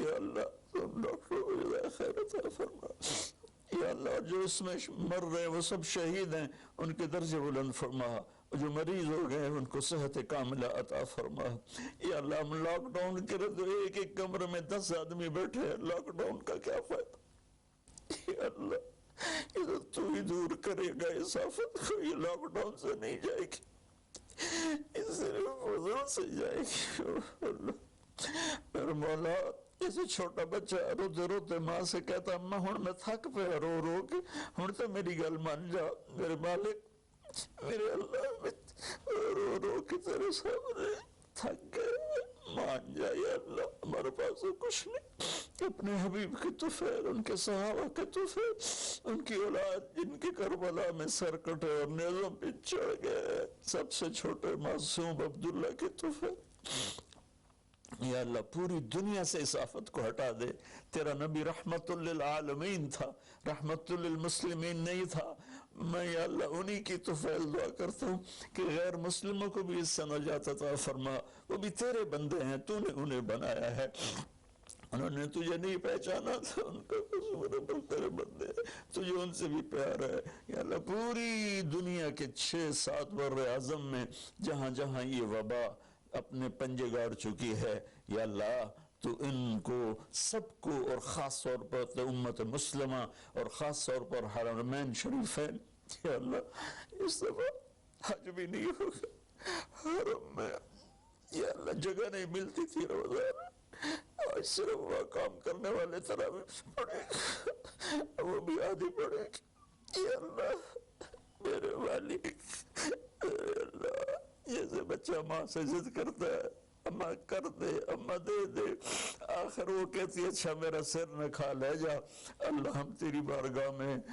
या अल्लाह उन डॉक्टरों को जज़ाए खैर अता फरमा। या अल्लाह जो इसमें मर रहे हैं वो सब शहीद हैं, उनके दर्जे बुलंद फरमा। जो मरीज हो गए उनको सेहत कामिला अता फरमा। या अल्लाह हम लॉकडाउन के एक एक कमरे में 10 आदमी बैठे हैं, लॉकडाउन का क्या फायदा। या अल्लाह ये तो तू ही दूर करेगा इस आफत को, ये लॉकडाउन से नहीं जाएगी, ये सिर्फ फजल से जाएगी। मेरे मौला जैसे छोटा बच्चा रोते रोते माँ से कहता अम्मा हुण मैं थक पे रो रो के, हुण तो मेरी गल मान जा मेरे मालिक, मेरे अल्लाह रो रो के तेरे सामने थक गए, मान जा या अल्लाह, हमारे पास तो कुछ नहीं। अपने हबीब की तुफैल, उनके सहाबा के तुफैल, उनकी औलाद जिनके करबला में सर कटे और नेज़ों पे चढ़ गए, सबसे छोटे मासूम अब्दुल्ला की तुफैल। या अल्लाह पूरी दुनिया से इस आफत को हटा दे। तेरा नबी रहमतुल लिल आलमीन था, रहमतुल लिल मुस्लिमीन नहीं था। मैं या अल्लाह उन्हीं की तुफैल दुआ करता हूँ कि गैर मुस्लिमों को भी इससे नजात अता फरमा। वो भी तेरे बंदे हैं, तूने उन्हें बनाया है, उन्होंने तुझे नहीं पहचाना था, उनका कसूर है, तेरे बंदे हैं, तुझे उनसे भी प्यार है। या अल्लाह पूरी दुनिया के 6-7 बर्रे आज़म में जहाँ जहाँ ये वबा अपने पंजे गाड़ चुकी है, या अल्लाह तो इनको सबको और ख़ास तौर पर उम्मत मुस्लिमा और ख़ास तौर पर हरमैन शरीफैन, या अल्लाह इस दफ़ा हज भी नहीं होगा हरम में। या अल्लाह जगह नहीं मिलती थी रमज़ान, आज सिर्फ वह काम करने वाले तरावीह पढ़ेंगे, वो भी आधी पढ़ेंगे। या अल्लाह मेरे वाली, अल्लाह जैसे बच्चा माँ से जिद करता है अम्मा कर दे, अम्मा दे दे, आखिर वो कहती है अच्छा मेरा सिर न खा ले जा। अल्लाह हम तेरी बारगाह में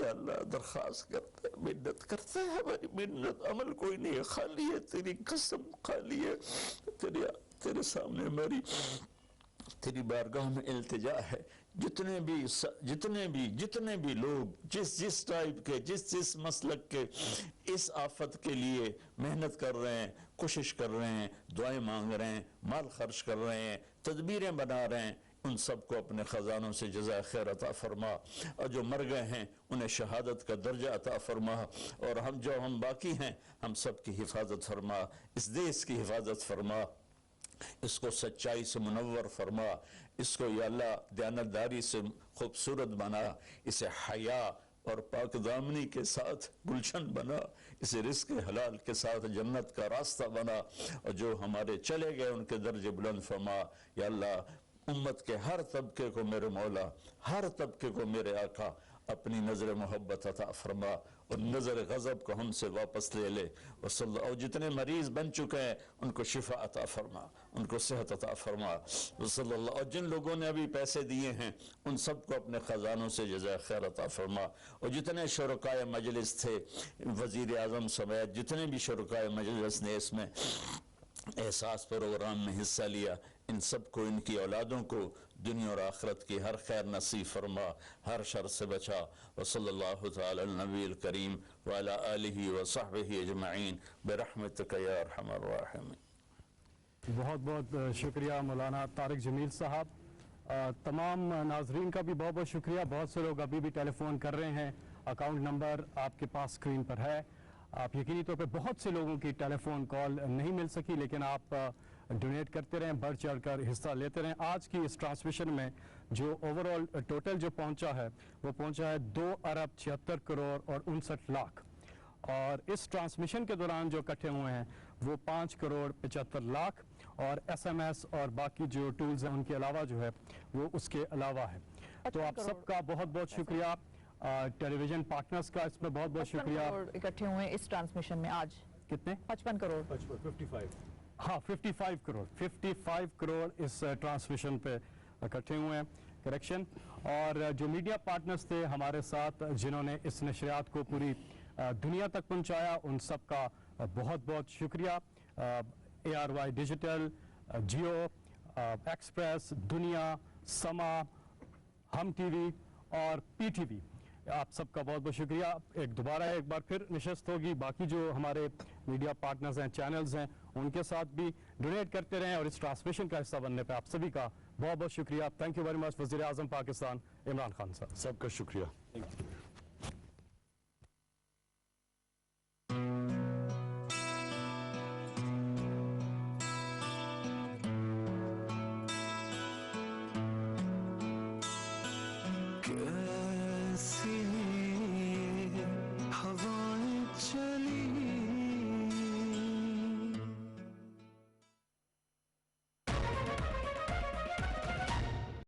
या अल्लाह दरख्वास्त करते हैं, मिन्नत करते हैं, हमारी मिन्नत अमल कोई नहीं है, खाली है, तेरी कसम खाली है, तेरे सामने हमारी तेरी बारगाह में इल्तिजा है। जितने भी लोग जिस टाइप के जिस मसलक के इस आफत के लिए मेहनत कर रहे हैं, कोशिश कर रहे हैं, दुआएं मांग रहे हैं, माल खर्च कर रहे हैं, तदबीरें बना रहे हैं, उन सबको अपने ख़जानों से जज़ा खैर अता फरमा। और जो मर गए हैं उन्हें शहादत का दर्जा अता फरमा। और हम बाकी हैं हम सब की हिफाजत फरमा, इस देश की हिफाजत फरमा, इसको सच्चाई से मुनव्वर फरमा, इसको या अल्लाह दयानतदारी से खूबसूरत बना, इसे हया और पाकदामनी के साथ गुलशन बना, इसे रिज़्क़ हलाल के साथ जन्नत का रास्ता बना। और जो हमारे चले गए उनके दर्जे बुलंद फरमा। या अल्लाह उम्मत के हर तबके को मेरे मौला, हर तबके को मेरे आका अपनी नज़र मोहब्बत अता फरमा और नज़र गज़ब को हमसे वापस ले ले। और जितने मरीज़ बन चुके हैं उनको शिफा अता फरमा, उनको सेहत अता फरमा। और जिन लोगों ने अभी पैसे दिए हैं उन सबको अपने ख़जानों से जज़ा खैर अता फरमा। और जितने शुरकाए मजलिस थे, वज़ीर आज़म समेत जितने भी शुरकाए मजलिस ने इसमें एहसास प्रोग्राम में हिस्सा लिया, इन सबको, इनकी औलादों को दुनिया और आखिरत की हर खैर नसीब फरमा, हर शर से बचा। व सल्लल्लाहु तआला अला नबील करीम व अला आलिहि व सहबिहि अजमईन बिरहमतिक या अरहमर राहिमीन। बहुत बहुत शुक्रिया मौलाना तारिक जमील साहब। तमाम नाजरीन का भी बहुत बहुत शुक्रिया। बहुत से लोग अभी भी टेलीफोन कर रहे हैं, अकाउंट नंबर आपके पास स्क्रीन पर है। आप यकीनी तौर पे बहुत से लोगों की टेलीफोन कॉल नहीं मिल सकी, लेकिन आप डोनेट करते रहें, बढ़ चढ़ कर हिस्सा लेते रहें। आज की इस ट्रांसमिशन में जो ओवरऑल टोटल जो पहुंचा है वो पहुंचा है 2 अरब 76 करोड़ और 59 लाख। और इस ट्रांसमिशन के दौरान जो इकट्ठे हुए हैं वो 5 करोड़ 75 लाख और SMS और बाकी जो टूल्स हैं उनके अलावा जो है वो उसके अलावा है। तो आप सबका बहुत बहुत शुक्रिया। टेलीविजन पार्टनर्स का इसमें बहुत बहुत शुक्रिया। इकट्ठे हुए इस ट्रांसमिशन में आज कितने? 55 करोड़। 55। हाँ 55 करोड़ इस ट्रांसमिशन पे इकट्ठे हुए हैं, करेक्शन। और जो मीडिया पार्टनर्स थे हमारे साथ जिन्होंने इस नशरियात को पूरी दुनिया तक पहुंचाया, उन सब का बहुत बहुत शुक्रिया। ARY डिजिटल, जियो, एक्सप्रेस, दुनिया, समा, हम टीवी और PTV, आप सबका बहुत बहुत शुक्रिया। एक बार फिर नशस्त होगी, बाकी जो हमारे मीडिया पार्टनर्स हैं, चैनल्स हैं, उनके साथ भी डोनेट करते रहें और इस ट्रांसमिशन का हिस्सा बनने पे आप सभी का बहुत बहुत शुक्रिया। Thank you very much. वज़ीर आज़म पाकिस्तान इमरान खान साहब, सबका शुक्रिया।